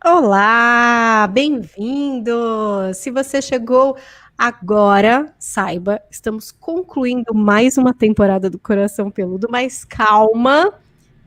Olá, bem-vindo! Se você chegou agora, saiba, estamos concluindo mais uma temporada do Coração Peludo, mas calma,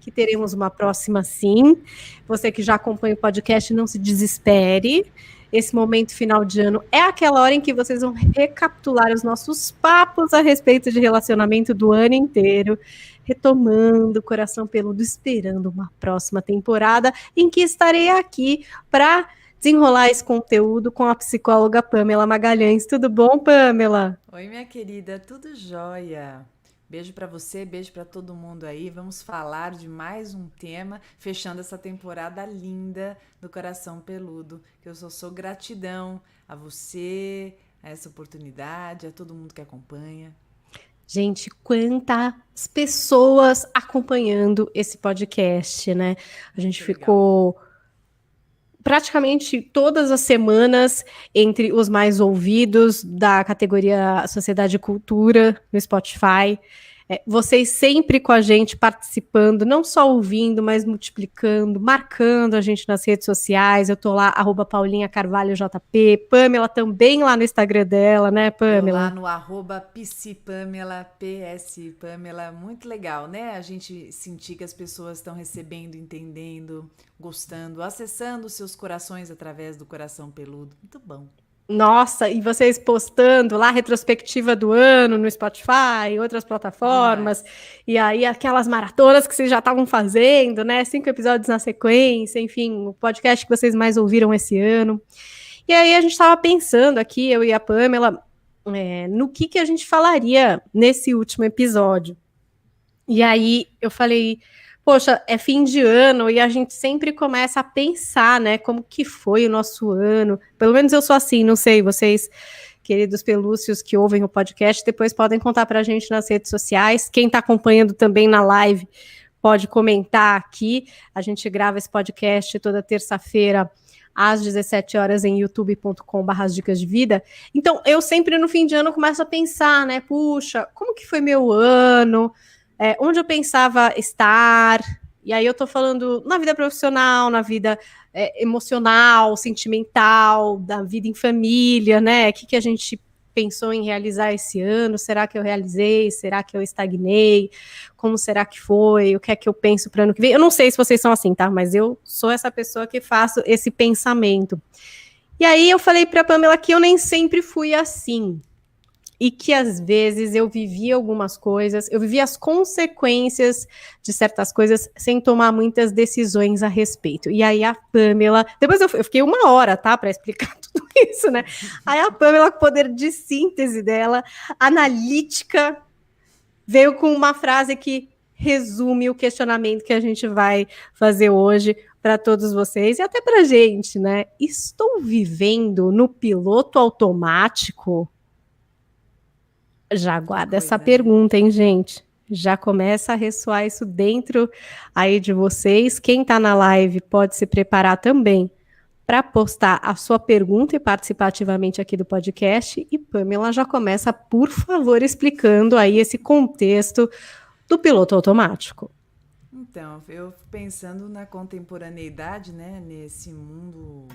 que teremos uma próxima sim. Você que já acompanha o podcast, não se desespere. Esse momento final de ano é aquela hora em que vocês vão recapitular os nossos papos a respeito de relacionamento do ano inteiro, retomando o Coração Peludo, esperando uma próxima temporada em que estarei aqui para desenrolar esse conteúdo com a psicóloga Pamela Magalhães. Tudo bom, Pamela? Oi, minha querida, tudo jóia? Beijo pra você, beijo pra todo mundo aí. Vamos falar de mais um tema, fechando essa temporada linda do Coração Peludo, que eu só sou gratidão a você, a essa oportunidade, a todo mundo que acompanha. Gente, quantas pessoas acompanhando esse podcast, né? A gente Muito legal. ficou praticamente todas as semanas entre os mais ouvidos da categoria Sociedade e Cultura no Spotify. Vocês sempre com a gente participando, não só ouvindo, mas multiplicando, marcando a gente nas redes sociais. Eu tô lá, @Paulinha Carvalho JP, Pamela também lá no Instagram dela, né, Tô lá Pamela? no @psipamela, PS Pamela, muito legal, né? A gente sentir que as pessoas estão recebendo, entendendo, gostando, acessando seus corações através do Coração Peludo. Muito bom. Nossa, e vocês postando lá a retrospectiva do ano no Spotify, outras plataformas, Demais. e aí aquelas maratonas que vocês já estavam fazendo, né? 5 episódios na sequência, enfim, o podcast que vocês mais ouviram esse ano. E aí a gente estava pensando aqui, eu e a Pamela, no que a gente falaria nesse último episódio. E aí eu falei, poxa, é fim de ano e a gente sempre começa a pensar, né, como que foi o nosso ano. Pelo menos eu sou assim, não sei, vocês, queridos pelúcios que ouvem o podcast, depois podem contar pra gente nas redes sociais. Quem está acompanhando também na live pode comentar aqui. A gente grava esse podcast toda terça-feira às 17 horas em youtube.com/as dicas de vida. Então, eu sempre no fim de ano começo a pensar, né, puxa, como que foi meu ano? Onde eu pensava estar, e aí eu tô falando na vida profissional, na vida emocional, sentimental, da vida em família, né? O que a gente pensou em realizar esse ano? Será que eu realizei? Será que eu estagnei? Como será que foi? O que é que eu penso para o ano que vem? Eu não sei se vocês são assim, tá? Mas eu sou essa pessoa que faço esse pensamento. E aí eu falei para a Pamela que eu nem sempre fui assim e que às vezes eu vivia algumas coisas, eu vivia as consequências de certas coisas sem tomar muitas decisões a respeito. E aí a Pamela, depois eu fiquei 1 hora, tá, para explicar tudo isso, né? Aí a Pamela, com o poder de síntese dela, analítica, veio com uma frase que resume o questionamento que a gente vai fazer hoje para todos vocês e até para a gente, né? Estou vivendo no piloto automático? Já Que guarda essa coisa, né? pergunta, hein, gente? Já começa a ressoar isso dentro aí de vocês. Quem está na live pode se preparar também para postar a sua pergunta e participar ativamente aqui do podcast. E Pamela já começa, por favor, explicando aí esse contexto do piloto automático. Então, eu pensando na contemporaneidade, né, nesse mundo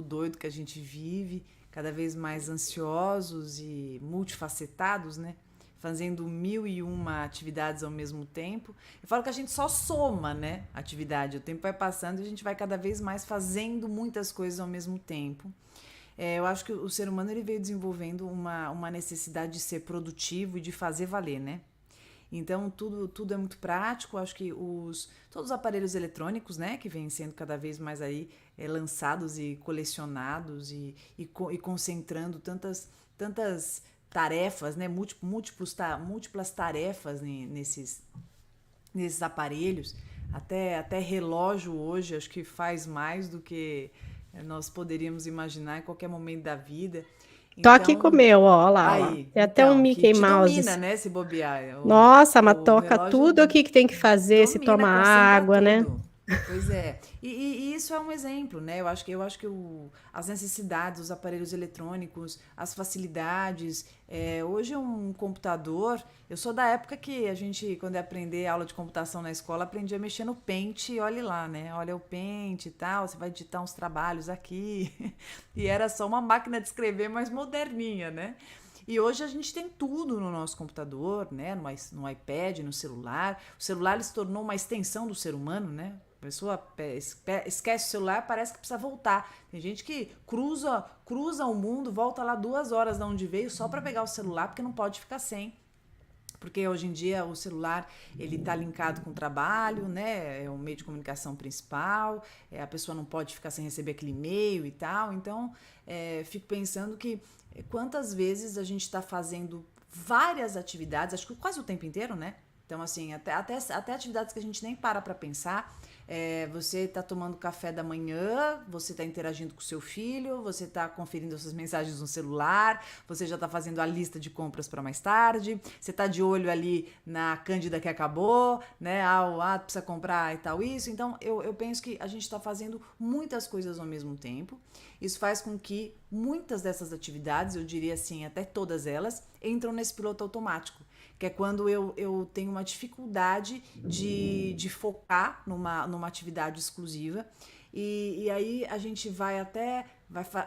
doido que a gente vive, cada vez mais ansiosos e multifacetados, né, fazendo 1001 atividades ao mesmo tempo. Eu falo que a gente só soma, né, atividade. O tempo vai passando e a gente vai cada vez mais fazendo muitas coisas ao mesmo tempo. Eu acho que o ser humano ele veio desenvolvendo uma necessidade de ser produtivo e de fazer valer, né? Então, tudo é muito prático. Acho que todos os aparelhos eletrônicos, né, que vêm sendo cada vez mais aí lançados e colecionados e concentrando tantas tarefas, né, múltiplas tarefas nesses aparelhos. Até relógio hoje, acho que faz mais do que nós poderíamos imaginar em qualquer momento da vida. Tô aqui com o Então, meu, ó lá, ó lá. aí, Tem até um então, que Mickey te Mouse. domina, né, se bobear. Nossa, mas O toca relógio tudo aqui que tem que fazer, se domina, toma concentra água, né? tudo. Pois é, e isso é um exemplo, né? Eu acho que as necessidades, os aparelhos eletrônicos, as facilidades. Hoje um computador. Eu sou da época que a gente, quando ia aprender aula de computação na escola, aprendia a mexer no Paint e olhe lá, né? Olha o Paint e tal, você vai digitar uns trabalhos aqui. E era só uma máquina de escrever mais moderninha, né? E hoje a gente tem tudo no nosso computador, né? No iPad, no celular. O celular ele se tornou uma extensão do ser humano, né? A pessoa esquece o celular, parece que precisa voltar. Tem gente que cruza o mundo, volta lá 2 horas de onde veio só para pegar o celular, porque não pode ficar sem. Porque hoje em dia o celular ele está linkado com o trabalho, né? É o meio de comunicação principal. A pessoa não pode ficar sem receber aquele e-mail e tal. Então, fico pensando que quantas vezes a gente está fazendo várias atividades, acho que quase o tempo inteiro, né? Então, assim, até atividades que a gente nem para pensar. Você está tomando café da manhã, você está interagindo com o seu filho, você está conferindo as suas mensagens no celular, você já está fazendo a lista de compras para mais tarde, você está de olho ali na Cândida que acabou, né? Precisa comprar e tal, isso. Então, eu penso que a gente está fazendo muitas coisas ao mesmo tempo. Isso faz com que muitas dessas atividades, eu diria assim, até todas elas, entram nesse piloto automático. Que é quando eu tenho uma dificuldade de focar numa atividade exclusiva. E aí a gente vai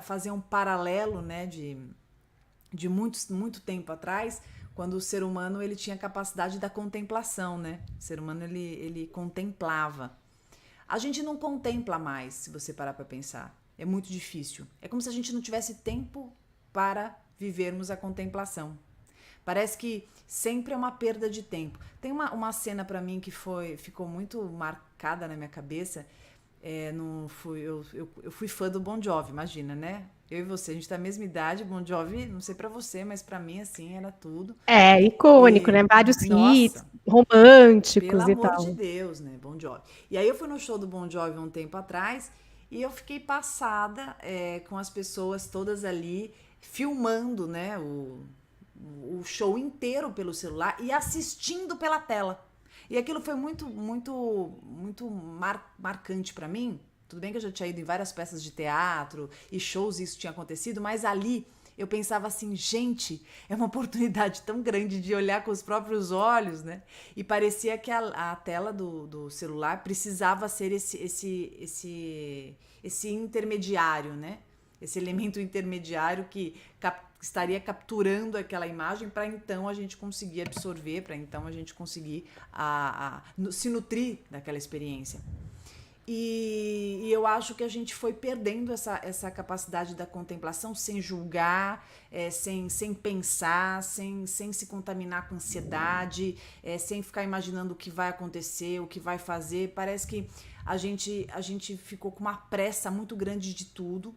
fazer um paralelo, né, de muito tempo atrás, quando o ser humano ele tinha capacidade da contemplação, né? O ser humano ele contemplava. A gente não contempla mais, se você parar para pensar. É muito difícil. É como se a gente não tivesse tempo para vivermos a contemplação. Parece que sempre é uma perda de tempo. Tem uma cena para mim que ficou muito marcada na minha cabeça. Eu fui fã do Bon Jovi, imagina, né? Eu e você, a gente tá na mesma idade. Bon Jovi, não sei pra você, mas pra mim, assim, era tudo. É icônico, né? E, Vários hits nossa, pelo românticos e amor de tal. Deus, né? Bon Jovi. E aí eu fui no show do Bon Jovi um tempo atrás e eu fiquei passada com as pessoas todas ali filmando, né? O show inteiro pelo celular e assistindo pela tela. E aquilo foi muito marcante para mim. Tudo bem que eu já tinha ido em várias peças de teatro e shows e isso tinha acontecido, mas ali eu pensava assim, gente, é uma oportunidade tão grande de olhar com os próprios olhos, né? E parecia que a tela do celular precisava ser esse intermediário, né? Esse elemento intermediário que estaria capturando aquela imagem para então a gente conseguir absorver, para então a gente conseguir se nutrir daquela experiência. E eu acho que a gente foi perdendo essa capacidade da contemplação sem julgar, sem pensar, sem se contaminar com ansiedade, sem ficar imaginando o que vai acontecer, o que vai fazer. Parece que a gente ficou com uma pressa muito grande de tudo.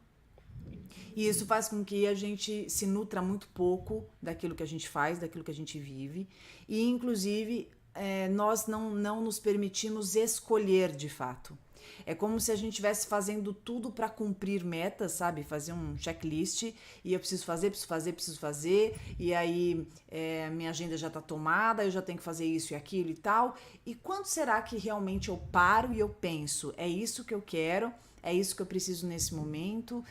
E isso faz com que a gente se nutra muito pouco daquilo que a gente faz, daquilo que a gente vive. E, inclusive, nós não nos permitimos escolher de fato. É como se a gente estivesse fazendo tudo para cumprir metas, sabe? Fazer um checklist e eu preciso fazer. E aí minha agenda já está tomada, eu já tenho que fazer isso e aquilo e tal. E quando será que realmente eu paro e eu penso, é isso que eu quero, é isso que eu preciso nesse momento,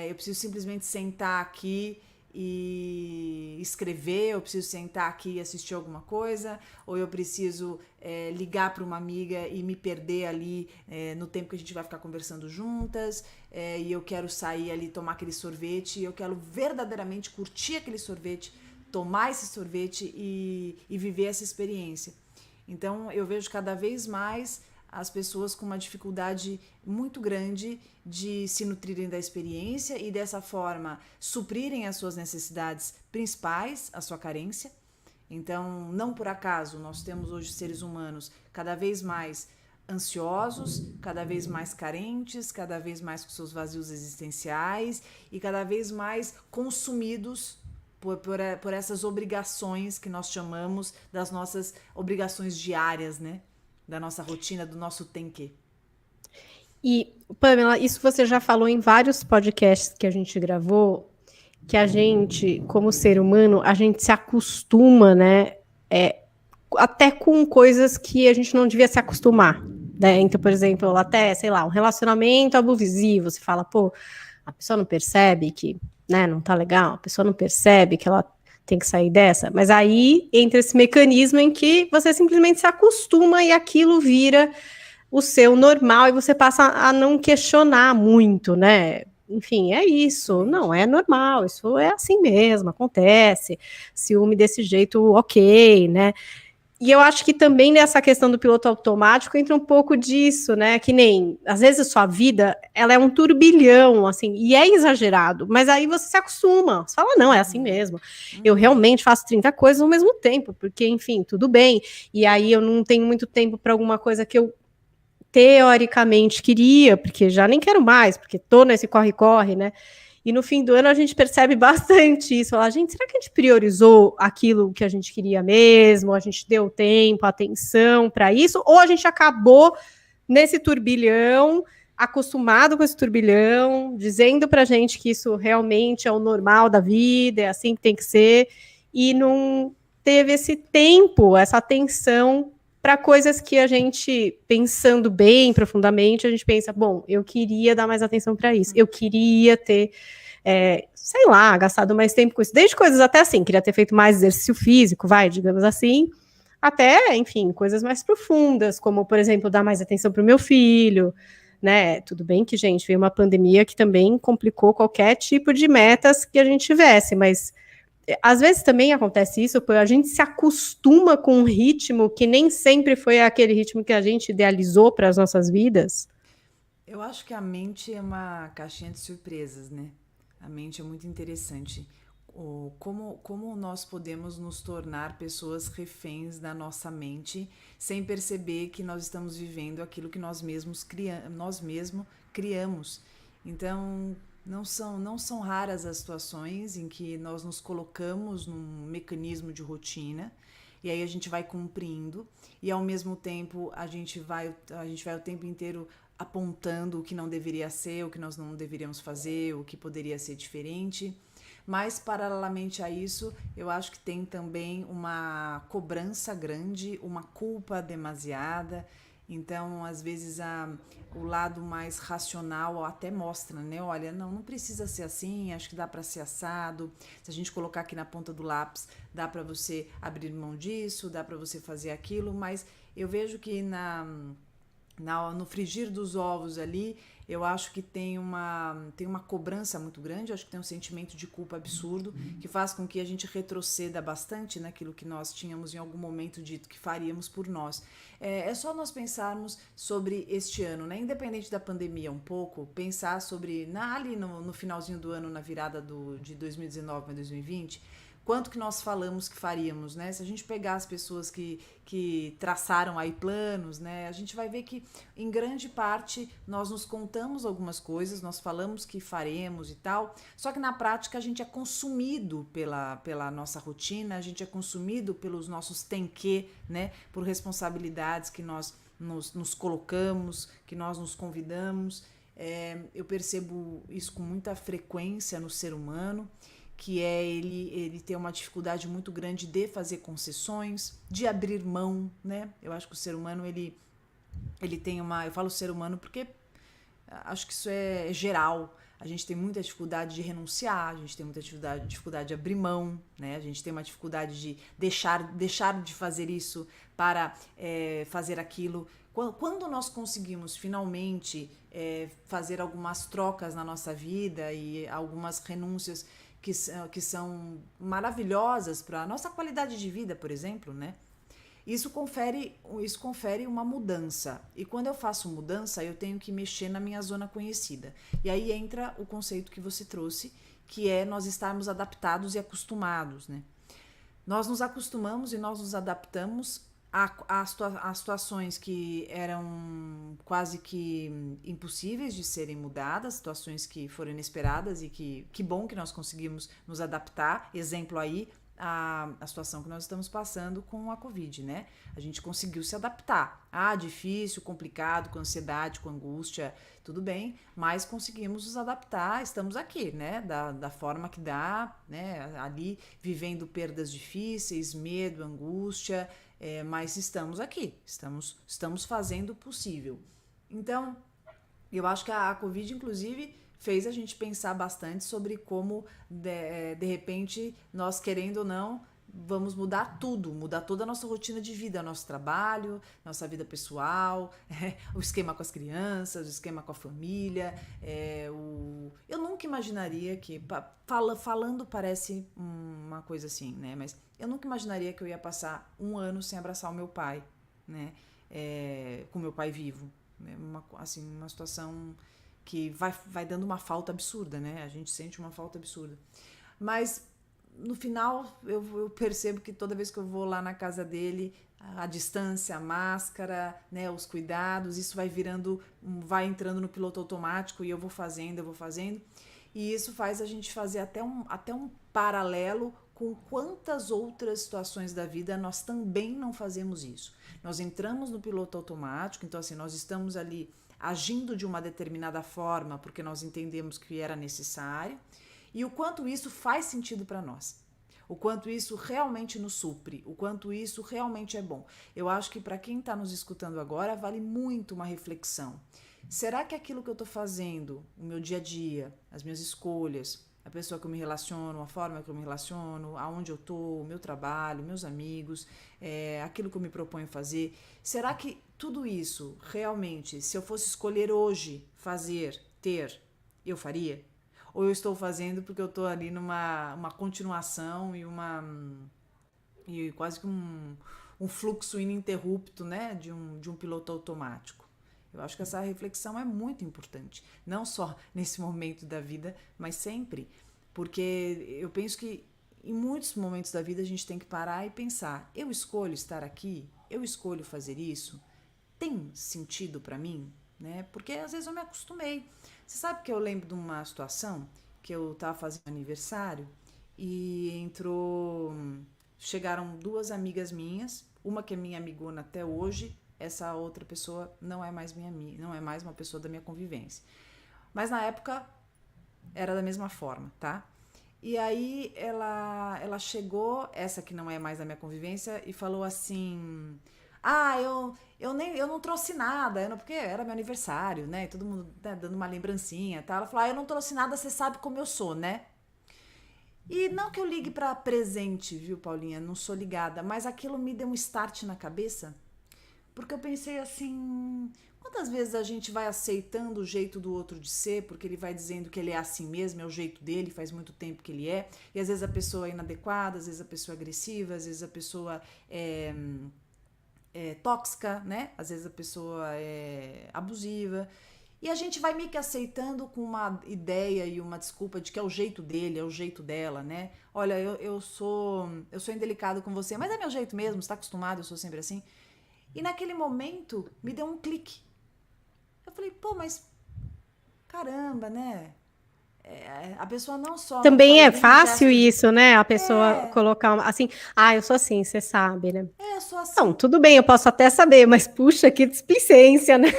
eu preciso simplesmente sentar aqui e escrever, eu preciso sentar aqui e assistir alguma coisa, ou eu preciso ligar para uma amiga e me perder ali no tempo que a gente vai ficar conversando juntas, e eu quero sair ali, tomar aquele sorvete, e eu quero verdadeiramente curtir aquele sorvete, tomar esse sorvete e viver essa experiência. Então eu vejo cada vez mais as pessoas com uma dificuldade muito grande de se nutrirem da experiência e dessa forma suprirem as suas necessidades principais, a sua carência. Então, não por acaso, nós temos hoje seres humanos cada vez mais ansiosos, cada vez mais carentes, cada vez mais com seus vazios existenciais e cada vez mais consumidos por essas obrigações que nós chamamos das nossas obrigações diárias, né? Da nossa rotina, do nosso tem que. E, Pamela, isso você já falou em vários podcasts que a gente gravou, que a gente, como ser humano, a gente se acostuma, né? Até com coisas que a gente não devia se acostumar, né? Então, por exemplo, até, sei lá, um relacionamento abusivo, você fala, pô, a pessoa não percebe que, né, não tá legal, a pessoa não percebe que ela tem que sair dessa, mas aí entra esse mecanismo em que você simplesmente se acostuma e aquilo vira o seu normal e você passa a não questionar muito, né? Enfim, é isso, não é normal, isso é assim mesmo, acontece, ciúme desse jeito, ok, né? E eu acho que também nessa questão do piloto automático entra um pouco disso, né? Que nem, às vezes a sua vida, ela é um turbilhão, assim, e é exagerado, mas aí você se acostuma, você fala, não, é assim mesmo. Eu realmente faço 30 coisas ao mesmo tempo, porque, enfim, tudo bem. E aí eu não tenho muito tempo para alguma coisa que eu teoricamente queria, porque já nem quero mais, porque tô nesse corre-corre, né? E no fim do ano a gente percebe bastante isso. Fala, gente, será que a gente priorizou aquilo que a gente queria mesmo? A gente deu tempo, atenção para isso? Ou a gente acabou nesse turbilhão, acostumado com esse turbilhão, dizendo pra gente que isso realmente é o normal da vida, é assim que tem que ser, e não teve esse tempo, essa atenção para coisas que a gente, pensando bem profundamente, a gente pensa, bom, eu queria dar mais atenção para isso, eu queria ter, sei lá, gastado mais tempo com isso, desde coisas até assim, queria ter feito mais exercício físico, digamos assim, até, enfim, coisas mais profundas, como, por exemplo, dar mais atenção para o meu filho, né? Tudo bem que, gente, veio uma pandemia que também complicou qualquer tipo de metas que a gente tivesse, mas às vezes também acontece isso, porque a gente se acostuma com um ritmo que nem sempre foi aquele ritmo que a gente idealizou para as nossas vidas. Eu acho que a mente é uma caixinha de surpresas, né? A mente é muito interessante. Como nós podemos nos tornar pessoas reféns da nossa mente sem perceber que nós estamos vivendo aquilo que nós mesmos criamos. Então, não são raras as situações em que nós nos colocamos num mecanismo de rotina e aí a gente vai cumprindo e ao mesmo tempo a gente vai o tempo inteiro apontando o que não deveria ser, o que nós não deveríamos fazer, o que poderia ser diferente. Mas, paralelamente a isso, eu acho que tem também uma cobrança grande, uma culpa demasiada. Então, às vezes, o lado mais racional até mostra, né? Olha, não precisa ser assim, acho que dá para ser assado. Se a gente colocar aqui na ponta do lápis, dá para você abrir mão disso, dá para você fazer aquilo, mas eu vejo que no frigir dos ovos ali, eu acho que tem uma cobrança muito grande, eu acho que tem um sentimento de culpa absurdo, que faz com que a gente retroceda bastante naquilo que nós tínhamos em algum momento dito que faríamos por nós. É só nós pensarmos sobre este ano, né? Independente da pandemia um pouco, pensar sobre, ali no finalzinho do ano, na virada de 2019 para 2020, quanto que nós falamos que faríamos, né? Se a gente pegar as pessoas que traçaram aí planos, né? A gente vai ver que, em grande parte, nós nos contamos algumas coisas, nós falamos que faremos e tal, só que na prática a gente é consumido pela nossa rotina, a gente é consumido pelos nossos tem que, né? Por responsabilidades que nós nos colocamos, que nós nos convidamos. Eu percebo isso com muita frequência no ser humano, que é ele ter uma dificuldade muito grande de fazer concessões, de abrir mão, né? Eu acho que o ser humano, ele tem eu falo ser humano porque acho que isso é geral. A gente tem muita dificuldade de renunciar, a gente tem muita dificuldade de abrir mão, né? A gente tem uma dificuldade de deixar de fazer isso para fazer aquilo. Quando nós conseguimos finalmente fazer algumas trocas na nossa vida e algumas renúncias que são maravilhosas para a nossa qualidade de vida, por exemplo, né? Isso confere uma mudança. E quando eu faço mudança, eu tenho que mexer na minha zona conhecida. E aí entra o conceito que você trouxe, que é nós estarmos adaptados e acostumados, né? Nós nos acostumamos e nós nos adaptamos a situações que eram quase que impossíveis de serem mudadas, situações que foram inesperadas e que bom que nós conseguimos nos adaptar. Exemplo aí, a situação que nós estamos passando com a Covid, né? A gente conseguiu se adaptar. Difícil, complicado, com ansiedade, com angústia, tudo bem, mas conseguimos nos adaptar, estamos aqui, né? Da forma que dá, né? Ali vivendo perdas difíceis, medo, angústia, Mas estamos aqui, estamos fazendo o possível. Então, eu acho que a Covid, inclusive, fez a gente pensar bastante sobre como, de repente, nós, querendo ou não, vamos mudar tudo, mudar toda a nossa rotina de vida, nosso trabalho, nossa vida pessoal, o esquema com as crianças, o esquema com a família. Eu nunca imaginaria que, falando parece uma coisa assim, né? Mas eu nunca imaginaria que eu ia passar um ano sem abraçar o meu pai, né? Com meu pai vivo. Né? Uma situação que vai dando uma falta absurda, né? A gente sente uma falta absurda. Mas no final eu percebo que toda vez que eu vou lá na casa dele, a distância, a máscara, né, os cuidados, isso vai entrando no piloto automático e eu vou fazendo. E isso faz a gente fazer até um paralelo com quantas outras situações da vida nós também não fazemos isso. Nós entramos no piloto automático, então assim, nós estamos ali agindo de uma determinada forma porque nós entendemos que era necessário, e o quanto isso faz sentido para nós, o quanto isso realmente nos supre, o quanto isso realmente é bom. Eu acho que para quem está nos escutando agora, vale muito uma reflexão. Será que aquilo que eu estou fazendo, o meu dia a dia, as minhas escolhas, a pessoa que eu me relaciono, a forma que eu me relaciono, aonde eu estou, o meu trabalho, meus amigos, aquilo que eu me proponho fazer, será que tudo isso realmente, se eu fosse escolher hoje fazer, eu faria? Ou eu estou fazendo porque eu estou ali numa continuação e quase que um fluxo ininterrupto, né, de um piloto automático? Eu acho que essa reflexão é muito importante, não só nesse momento da vida, mas sempre, porque eu penso que em muitos momentos da vida a gente tem que parar e pensar: eu escolho estar aqui? Eu escolho fazer isso? Tem sentido para mim? Né? Porque às vezes eu me acostumei. Você sabe que eu lembro de uma situação que eu estava fazendo aniversário e chegaram duas amigas minhas, uma que é minha amigona até hoje, essa outra pessoa não é mais minha amiga, não é mais uma pessoa da minha convivência. Mas na época era da mesma forma, tá? E aí ela chegou, essa que não é mais da minha convivência, e falou assim: eu não trouxe nada, porque era meu aniversário, né? Todo mundo, né, dando uma lembrancinha, tá? Ela falou: eu não trouxe nada, você sabe como eu sou, né? E não que eu ligue pra presente, viu, Paulinha? Não sou ligada, mas aquilo me deu um start na cabeça, porque eu pensei assim: quantas vezes a gente vai aceitando o jeito do outro de ser, porque ele vai dizendo que ele é assim mesmo, é o jeito dele, faz muito tempo que ele é, e às vezes a pessoa é inadequada, às vezes a pessoa é agressiva, às vezes a pessoa é tóxica, né? Às vezes a pessoa é abusiva. E a gente vai meio que aceitando com uma ideia e uma desculpa de que é o jeito dele, é o jeito dela, né? Olha, eu sou indelicado com você, mas é meu jeito mesmo, você tá acostumado, eu sou sempre assim. E naquele momento me deu um clique. Eu falei: pô, mas caramba, né? A pessoa não só não Também é faz um fácil gesto de... isso, né? A pessoa colocar assim, eu sou assim, você sabe, né? Eu sou Não, assim. tudo bem, eu posso até saber, mas puxa, que displicência, né?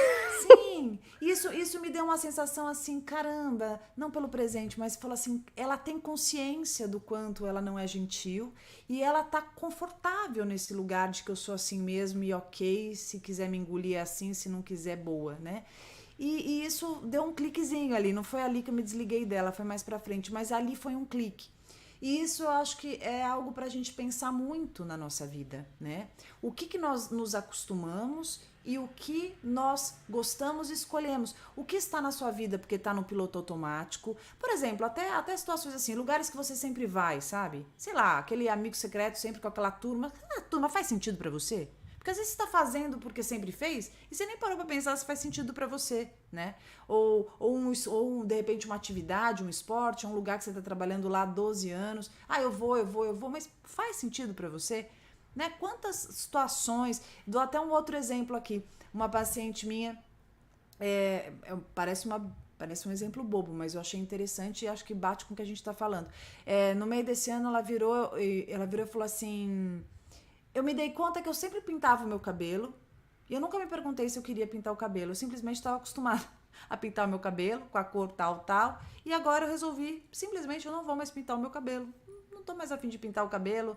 Sim, isso me deu uma sensação assim: caramba, não pelo presente, mas falou assim, ela tem consciência do quanto ela não é gentil e ela tá confortável nesse lugar de que eu sou assim mesmo e ok, se quiser me engolir é assim, se não quiser, boa, né? E isso deu um cliquezinho ali, não foi ali que eu me desliguei dela, foi mais pra frente, mas ali foi um clique. E isso eu acho que é algo para a gente pensar muito na nossa vida, né? O que nós nos acostumamos e o que nós gostamos e escolhemos. O que está na sua vida porque está no piloto automático. Por exemplo, até situações assim, lugares que você sempre vai, sabe? Sei lá, aquele amigo secreto sempre com aquela turma. A turma faz sentido para você? Porque às vezes você está fazendo porque sempre fez e você nem parou para pensar se faz sentido para você, né? Ou de repente uma atividade, um esporte, um lugar que você está trabalhando lá há 12 anos. Eu vou, mas faz sentido para você? Né? Quantas situações... Dou até um outro exemplo aqui. Uma paciente minha, parece um exemplo bobo, mas eu achei interessante e acho que bate com o que a gente está falando. No meio desse ano, ela virou e falou assim... Eu me dei conta que eu sempre pintava o meu cabelo e eu nunca me perguntei se eu queria pintar o cabelo. Eu simplesmente estava acostumada a pintar o meu cabelo com a cor tal. E agora eu resolvi, simplesmente, eu não vou mais pintar o meu cabelo. tô mais a fim de pintar o cabelo.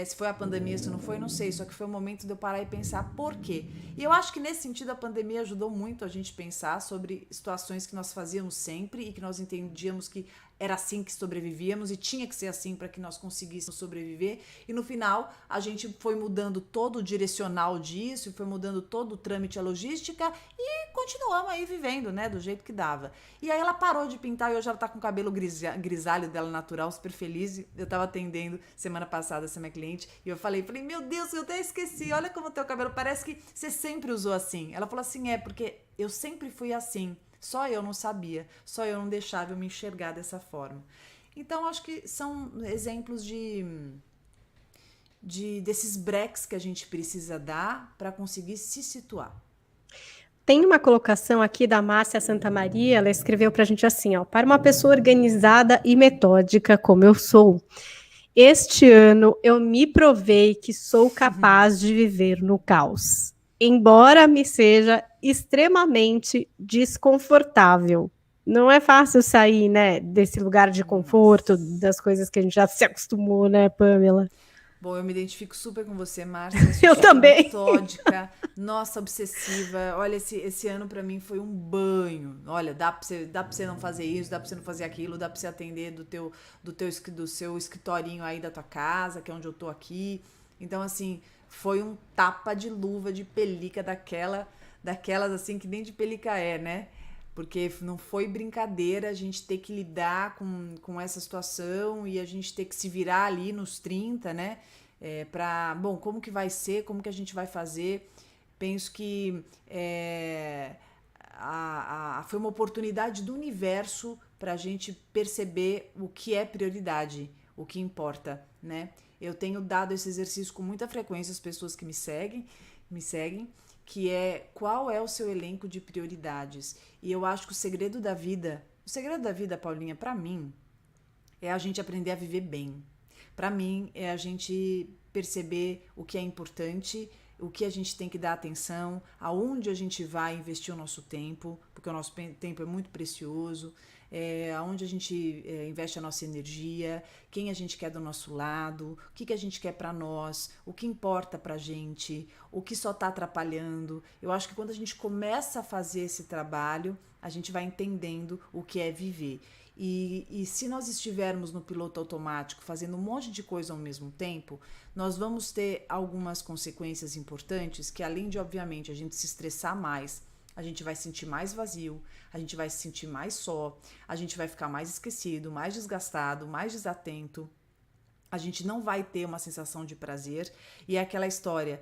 Se foi a pandemia, se não foi, não sei. Só que foi o momento de eu parar e pensar por quê. E eu acho que nesse sentido a pandemia ajudou muito a gente pensar sobre situações que nós fazíamos sempre e que nós entendíamos que era assim que sobrevivíamos e tinha que ser assim para que nós conseguíssemos sobreviver. E no final a gente foi mudando todo o direcional disso, foi mudando todo o trâmite, a logística e continuamos aí vivendo, né, do jeito que dava. E aí ela parou de pintar e hoje ela tá com o cabelo grisalho dela natural, super feliz. Eu tava atendendo semana passada essa minha cliente e eu falei, meu Deus, eu até esqueci, olha como o teu cabelo parece que você sempre usou assim. Ela falou assim, porque eu sempre fui assim. Só eu não sabia, só eu não deixava eu me enxergar dessa forma. Então, acho que são exemplos desses breaks que a gente precisa dar para conseguir se situar. Tem uma colocação aqui da Márcia Santa Maria, ela escreveu para a gente assim, ó, para uma pessoa organizada e metódica como eu sou, este ano eu me provei que sou capaz de viver no caos, embora me seja extremamente desconfortável. Não é fácil sair, né, desse lugar de conforto, das coisas que a gente já se acostumou, né, Pamela? Bom, eu me identifico super com você, Márcia. Eu também. Metódica, nossa, obsessiva. Olha, esse ano pra mim foi um banho. Olha, dá pra você não fazer isso, dá pra você não fazer aquilo, dá pra você atender do seu escritorinho aí da tua casa, que é onde eu tô aqui. Então, assim, foi um tapa de luva de pelica daquelas assim que nem de pelica é, né? Porque não foi brincadeira a gente ter que lidar com essa situação e a gente ter que se virar ali nos 30, né? Bom, como que vai ser, como que a gente vai fazer. Penso que foi uma oportunidade do universo para a gente perceber o que é prioridade, o que importa, né? Eu tenho dado esse exercício com muita frequência às pessoas que me seguem, que é qual é o seu elenco de prioridades. E eu acho que o segredo da vida, Paulinha, para mim, é a gente aprender a viver bem. Para mim, é a gente perceber o que é importante, o que a gente tem que dar atenção, aonde a gente vai investir o nosso tempo, porque o nosso tempo é muito precioso, aonde a gente investe a nossa energia, quem a gente quer do nosso lado, o que a gente quer para nós, o que importa pra gente, o que só tá atrapalhando. Eu acho que quando a gente começa a fazer esse trabalho, a gente vai entendendo o que é viver. E se nós estivermos no piloto automático fazendo um monte de coisa ao mesmo tempo, nós vamos ter algumas consequências importantes que, além de, obviamente, a gente se estressar mais, a gente vai sentir mais vazio, a gente vai se sentir mais só, a gente vai ficar mais esquecido, mais desgastado, mais desatento. A gente não vai ter uma sensação de prazer. E é aquela história,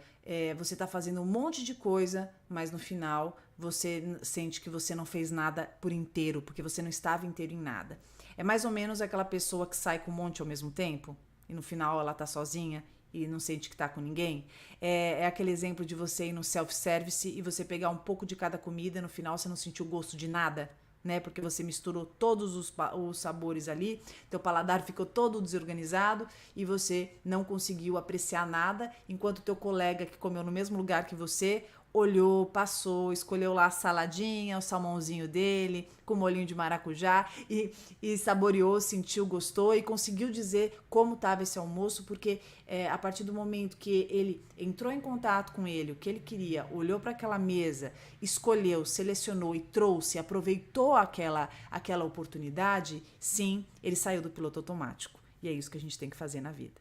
você tá fazendo um monte de coisa, mas no final você sente que você não fez nada por inteiro, porque você não estava inteiro em nada. É mais ou menos aquela pessoa que sai com um monte ao mesmo tempo, e no final ela tá sozinha e não sente que tá com ninguém. É aquele exemplo de você ir no self-service e você pegar um pouco de cada comida e no final você não sentiu gosto de nada, né? Porque você misturou todos os sabores ali, teu paladar ficou todo desorganizado e você não conseguiu apreciar nada, enquanto teu colega que comeu no mesmo lugar que você olhou, passou, escolheu lá a saladinha, o salmãozinho dele, com molhinho de maracujá e saboreou, sentiu, gostou e conseguiu dizer como estava esse almoço, porque a partir do momento que ele entrou em contato com ele, o que ele queria, olhou para aquela mesa, escolheu, selecionou e trouxe, aproveitou aquela oportunidade, sim, ele saiu do piloto automático. E é isso que a gente tem que fazer na vida.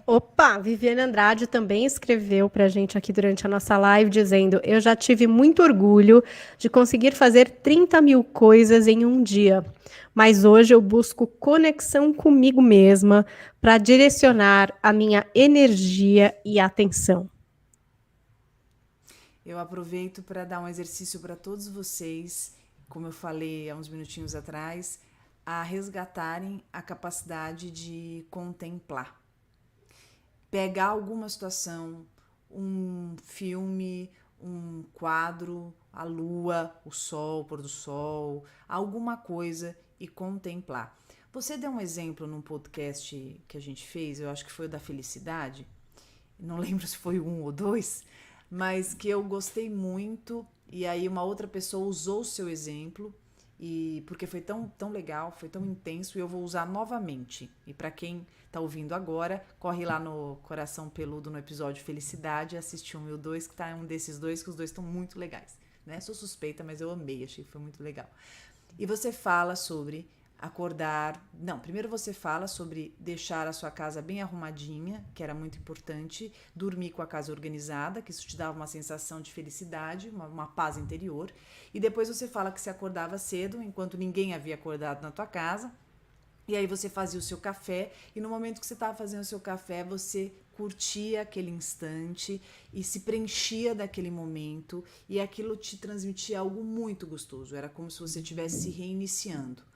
Opa, Viviane Andrade também escreveu para a gente aqui durante a nossa live, dizendo: eu já tive muito orgulho de conseguir fazer 30 mil coisas em um dia, mas hoje eu busco conexão comigo mesma para direcionar a minha energia e atenção. Eu aproveito para dar um exercício para todos vocês, como eu falei há uns minutinhos atrás, a resgatarem a capacidade de contemplar. Pegar alguma situação, um filme, um quadro, a lua, o sol, o pôr do sol, alguma coisa e contemplar. Você deu um exemplo num podcast que a gente fez, eu acho que foi o da felicidade, não lembro se foi 1 ou 2, mas que eu gostei muito, e aí uma outra pessoa usou o seu exemplo e porque foi tão legal, foi tão intenso, e eu vou usar novamente. E para quem tá ouvindo agora, corre lá no Coração Peludo, no episódio Felicidade, assiste 1 e o 2, que tá um desses dois, que os dois estão muito legais, né? Sou suspeita, mas eu amei, achei que foi muito legal. E você fala sobre acordar... Não, primeiro você fala sobre deixar a sua casa bem arrumadinha, que era muito importante, dormir com a casa organizada, que isso te dava uma sensação de felicidade, uma paz interior. E depois você fala que se acordava cedo, enquanto ninguém havia acordado na tua casa, e aí você fazia o seu café, e no momento que você estava fazendo o seu café, você curtia aquele instante e se preenchia daquele momento, e aquilo te transmitia algo muito gostoso. Era como se você estivesse se reiniciando.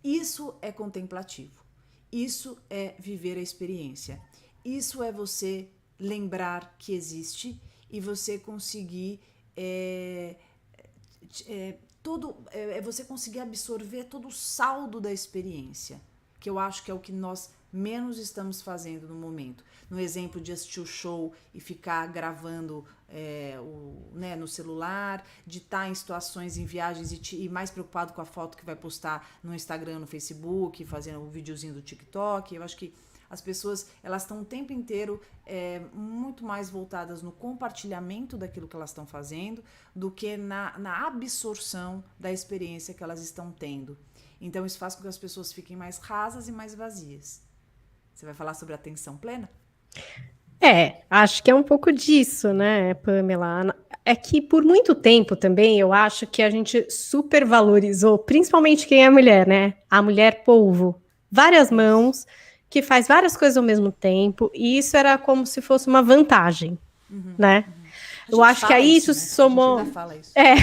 Isso é contemplativo. Isso é viver a experiência. Isso é você lembrar que existe e você conseguir você conseguir absorver todo o saldo da experiência, que eu acho que é o que nós menos estamos fazendo no momento. No exemplo de assistir o show e ficar gravando no celular, de estar em situações, em viagens e mais preocupado com a foto que vai postar no Instagram, no Facebook, fazendo um videozinho do TikTok. Eu acho que as pessoas, elas estão o tempo inteiro muito mais voltadas no compartilhamento daquilo que elas estão fazendo do que na absorção da experiência que elas estão tendo. Então isso faz com que as pessoas fiquem mais rasas e mais vazias. Você vai falar sobre atenção plena? Acho que é um pouco disso, né, Pamela? É que por muito tempo também eu acho que a gente supervalorizou, principalmente quem é mulher, né? A mulher polvo. Várias mãos, que faz várias coisas ao mesmo tempo, e isso era como se fosse uma vantagem, né? Eu acho que aí isso né? somou. A gente ainda fala isso. É.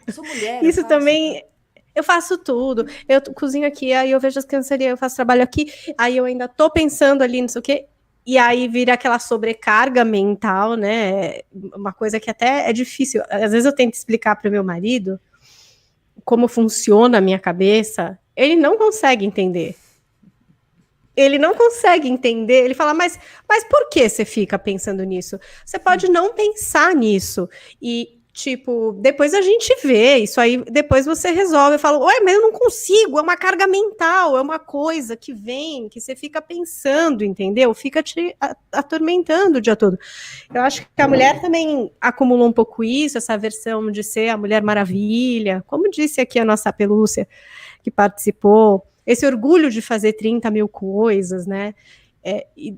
Eu sou mulher, Isso eu faço, também. então. Eu faço tudo. Eu cozinho aqui, aí eu vejo as crianças ali, eu faço trabalho aqui, aí eu ainda tô pensando ali, não sei o quê. E aí vira aquela sobrecarga mental, né? Uma coisa que até é difícil. Às vezes eu tento explicar para o meu marido como funciona a minha cabeça, ele não consegue entender. Ele não consegue entender. Ele fala, mas por que você fica pensando nisso? Você pode não pensar nisso. E, tipo, depois a gente vê. Isso aí, depois você resolve. Eu falo, ué, mas eu não consigo. É uma carga mental. É uma coisa que vem, que você fica pensando, entendeu? Fica te atormentando o dia todo. Eu acho que a mulher também acumulou um pouco isso, essa versão de ser a Mulher Maravilha. Como disse aqui a nossa Pelúcia, que participou, esse orgulho de fazer 30 mil coisas, né? E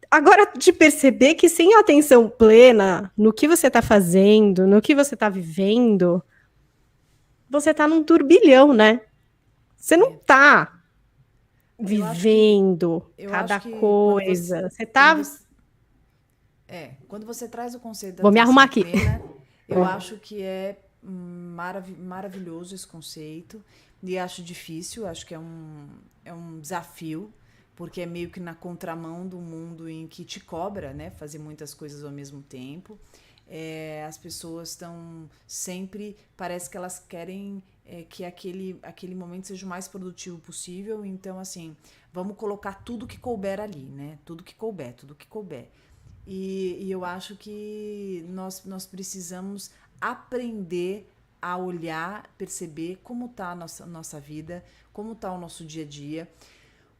agora de perceber que sem atenção plena no que você está fazendo, no que você está vivendo, você está num turbilhão, né? Você não está vivendo cada coisa. Você está... Quando você traz o conceito da Vou me arrumar atenção aqui. plena, eu acho que é maravilhoso esse conceito. E acho difícil, acho que é um desafio, porque é meio que na contramão do mundo em que te cobra, né? Fazer muitas coisas ao mesmo tempo. As pessoas estão sempre... Parece que elas querem que aquele momento seja o mais produtivo possível. Então, assim, vamos colocar tudo que couber ali, né? Tudo que couber. E eu acho que nós precisamos aprender a olhar, perceber como está a nossa vida, como está o nosso dia a dia,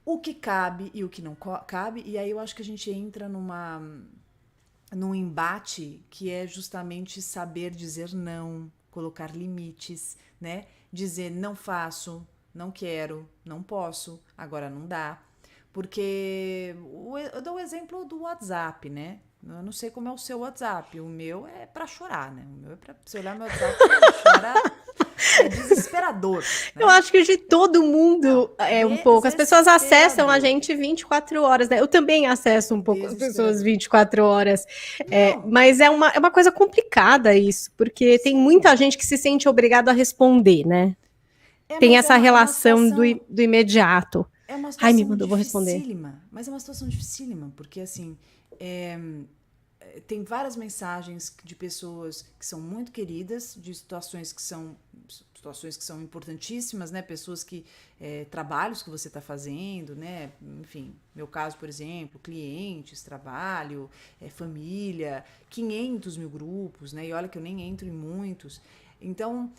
o que cabe e o que não cabe. E aí eu acho que a gente entra num embate que é justamente saber dizer não, colocar limites, né? Dizer não faço, não quero, não posso, agora não dá. Porque eu dou o exemplo do WhatsApp, né? Eu não sei como é o seu WhatsApp. O meu é pra chorar, né? O meu é pra você olhar meu WhatsApp e chorar. É desesperador. Né? Eu acho que de todo mundo um pouco. As pessoas acessam a gente 24 horas, né? Eu também acesso um pouco as pessoas 24 horas. Mas é uma coisa complicada isso, porque tem muita gente que se sente obrigado a responder, né? Tem essa relação do imediato. É uma situação dificílima, vou responder. Mas é uma situação dificílima, porque assim, tem várias mensagens de pessoas que são muito queridas, de situações que são importantíssimas, né? Pessoas que trabalhos que você está fazendo, né? Enfim, meu caso, por exemplo, clientes, trabalho, família, 500 mil grupos, né? E olha que eu nem entro em muitos. Então,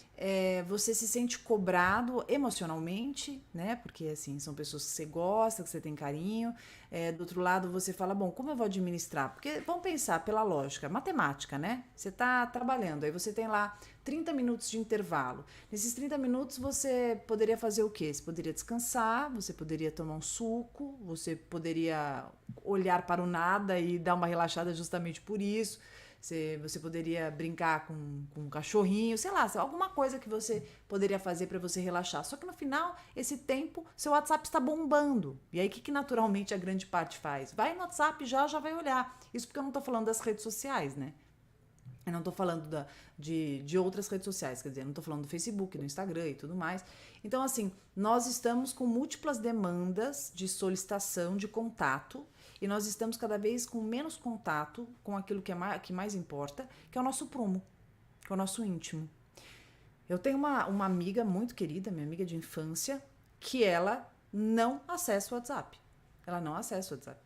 você se sente cobrado emocionalmente, né? Porque, assim, são pessoas que você gosta, que você tem carinho. Do outro lado, você fala, bom, como eu vou administrar? Porque, vamos pensar pela lógica, matemática, né? Você está trabalhando, aí você tem lá 30 minutos de intervalo. Nesses 30 minutos, você poderia fazer o quê? Você poderia descansar, você poderia tomar um suco, você poderia olhar para o nada e dar uma relaxada justamente por isso. Você poderia brincar com um cachorrinho, sei lá, alguma coisa que você poderia fazer para você relaxar. Só que no final, esse tempo, seu WhatsApp está bombando. E aí, o que naturalmente a grande parte faz? Vai no WhatsApp já vai olhar. Isso porque eu não estou falando das redes sociais, né? Eu não estou falando de outras redes sociais, quer dizer, não estou falando do Facebook, do Instagram e tudo mais. Então, assim, nós estamos com múltiplas demandas de solicitação, de contato, e nós estamos cada vez com menos contato com aquilo que mais importa, que é o nosso prumo, que é o nosso íntimo. Eu tenho uma amiga muito querida, minha amiga de infância, que ela não acessa o WhatsApp. Ela não acessa o WhatsApp.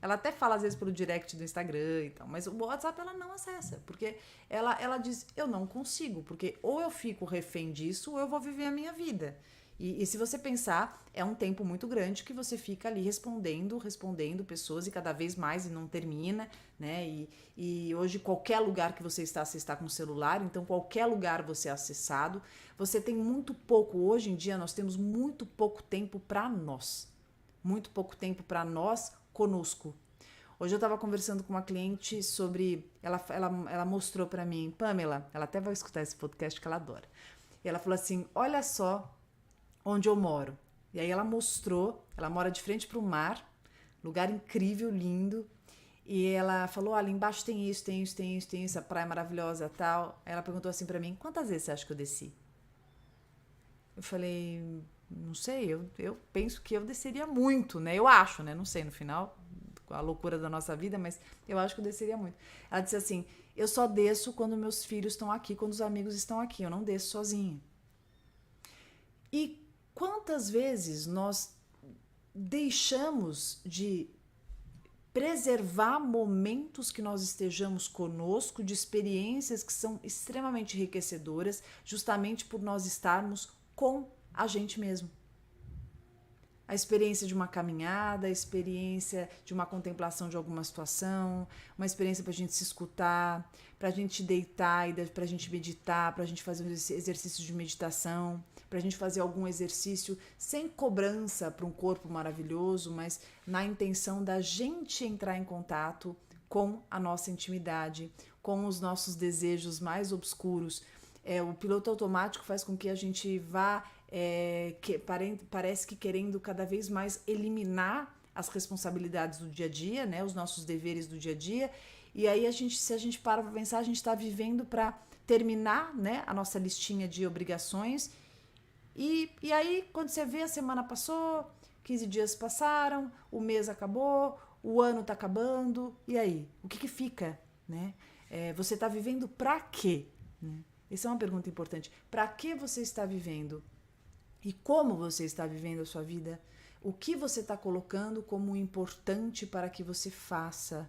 Ela até fala às vezes pelo direct do Instagram e tal, mas o WhatsApp ela não acessa, porque ela diz, eu não consigo, porque ou eu fico refém disso ou eu vou viver a minha vida. E se você pensar, é um tempo muito grande que você fica ali respondendo pessoas e cada vez mais e não termina, né? E hoje qualquer lugar que você está com o celular, então qualquer lugar você é acessado. Você tem muito pouco, hoje em dia nós temos muito pouco tempo para nós. Muito pouco tempo para nós conosco. Hoje eu estava conversando com uma cliente sobre... Ela mostrou para mim, Pamela, ela até vai escutar esse podcast que ela adora. E ela falou assim, olha só onde eu moro. E aí ela mostrou, ela mora de frente para o mar, lugar incrível, lindo. E ela falou, olha, embaixo tem isso, tem isso, tem isso, tem isso, a praia maravilhosa e tal. Aí ela perguntou assim para mim, quantas vezes você acha que eu desci? Eu falei, não sei, eu penso que eu desceria muito, né? Eu acho, né? Não sei, no final, com a loucura da nossa vida, mas eu acho que eu desceria muito. Ela disse assim, eu só desço quando meus filhos estão aqui, quando os amigos estão aqui, eu não desço sozinha. E quantas vezes nós deixamos de preservar momentos que nós estejamos conosco, de experiências que são extremamente enriquecedoras, justamente por nós estarmos com a gente mesmo. A experiência de uma caminhada, a experiência de uma contemplação de alguma situação, uma experiência para a gente se escutar, para a gente deitar e para a gente meditar, para a gente fazer um exercício de meditação, para a gente fazer algum exercício sem cobrança para um corpo maravilhoso, mas na intenção da gente entrar em contato com a nossa intimidade, com os nossos desejos mais obscuros. O piloto automático faz com que a gente vá parece que querendo cada vez mais eliminar as responsabilidades do dia a dia, né, os nossos deveres do dia a dia, e aí se a gente para pensar, a gente está vivendo para terminar, né, a nossa listinha de obrigações, e aí quando você vê, a semana passou, 15 dias passaram, o mês acabou, o ano está acabando, e aí? O que fica? Né? Você está vivendo para quê? Né? Essa é uma pergunta importante. Para que você está vivendo? E como você está vivendo a sua vida? O que você está colocando como importante para que você faça?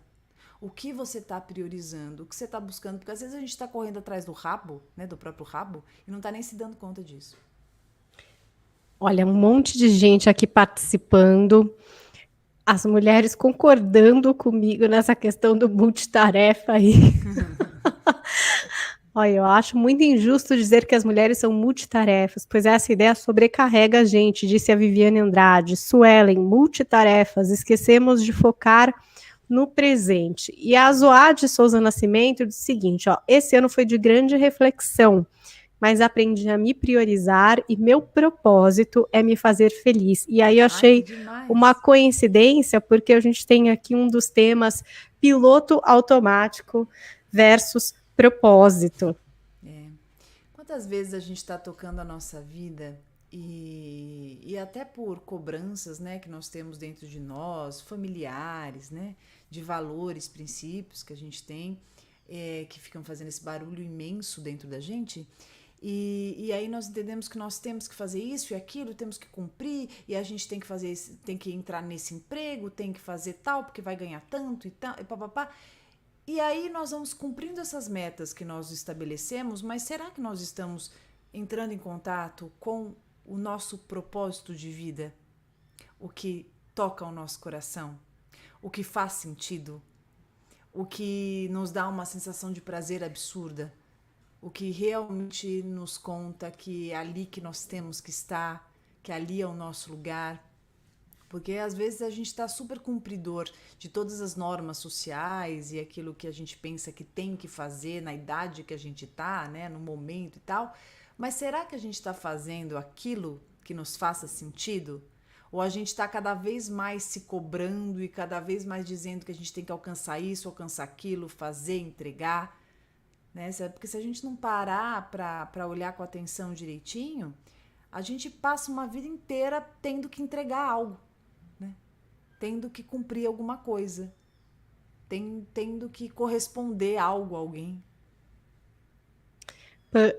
O que você está priorizando? O que você está buscando? Porque às vezes a gente está correndo atrás do rabo, né, do próprio rabo, e não está nem se dando conta disso. Olha, um monte de gente aqui participando, as mulheres concordando comigo nessa questão do multitarefa aí. Olha, eu acho muito injusto dizer que as mulheres são multitarefas, pois essa ideia sobrecarrega a gente, disse a Viviane Andrade. Suelen, multitarefas, esquecemos de focar no presente. E a Zoade Souza Nascimento diz o seguinte, ó, esse ano foi de grande reflexão, mas aprendi a me priorizar e meu propósito é me fazer feliz. E aí eu achei uma coincidência, porque a gente tem aqui um dos temas piloto automático versus propósito. Quantas vezes a gente está tocando a nossa vida e até por cobranças, né, que nós temos dentro de nós, familiares, né, de valores, princípios que a gente tem, que ficam fazendo esse barulho imenso dentro da gente. E aí nós entendemos que nós temos que fazer isso e aquilo, temos que cumprir, e a gente tem que fazer, tem que entrar nesse emprego, tem que fazer tal, porque vai ganhar tanto e tal, e papapá. E aí nós vamos cumprindo essas metas que nós estabelecemos, mas será que nós estamos entrando em contato com o nosso propósito de vida? O que toca o nosso coração? O que faz sentido? O que nos dá uma sensação de prazer absurda? O que realmente nos conta que é ali que nós temos que estar, que ali é o nosso lugar? Porque às vezes a gente está super cumpridor de todas as normas sociais e aquilo que a gente pensa que tem que fazer na idade que a gente está, né, no momento e tal. Mas será que a gente está fazendo aquilo que nos faça sentido? Ou a gente está cada vez mais se cobrando e cada vez mais dizendo que a gente tem que alcançar isso, alcançar aquilo, fazer, entregar? Né? Porque se a gente não parar para olhar com atenção direitinho, a gente passa uma vida inteira tendo que entregar algo. Tendo que cumprir alguma coisa, tendo que corresponder algo a alguém.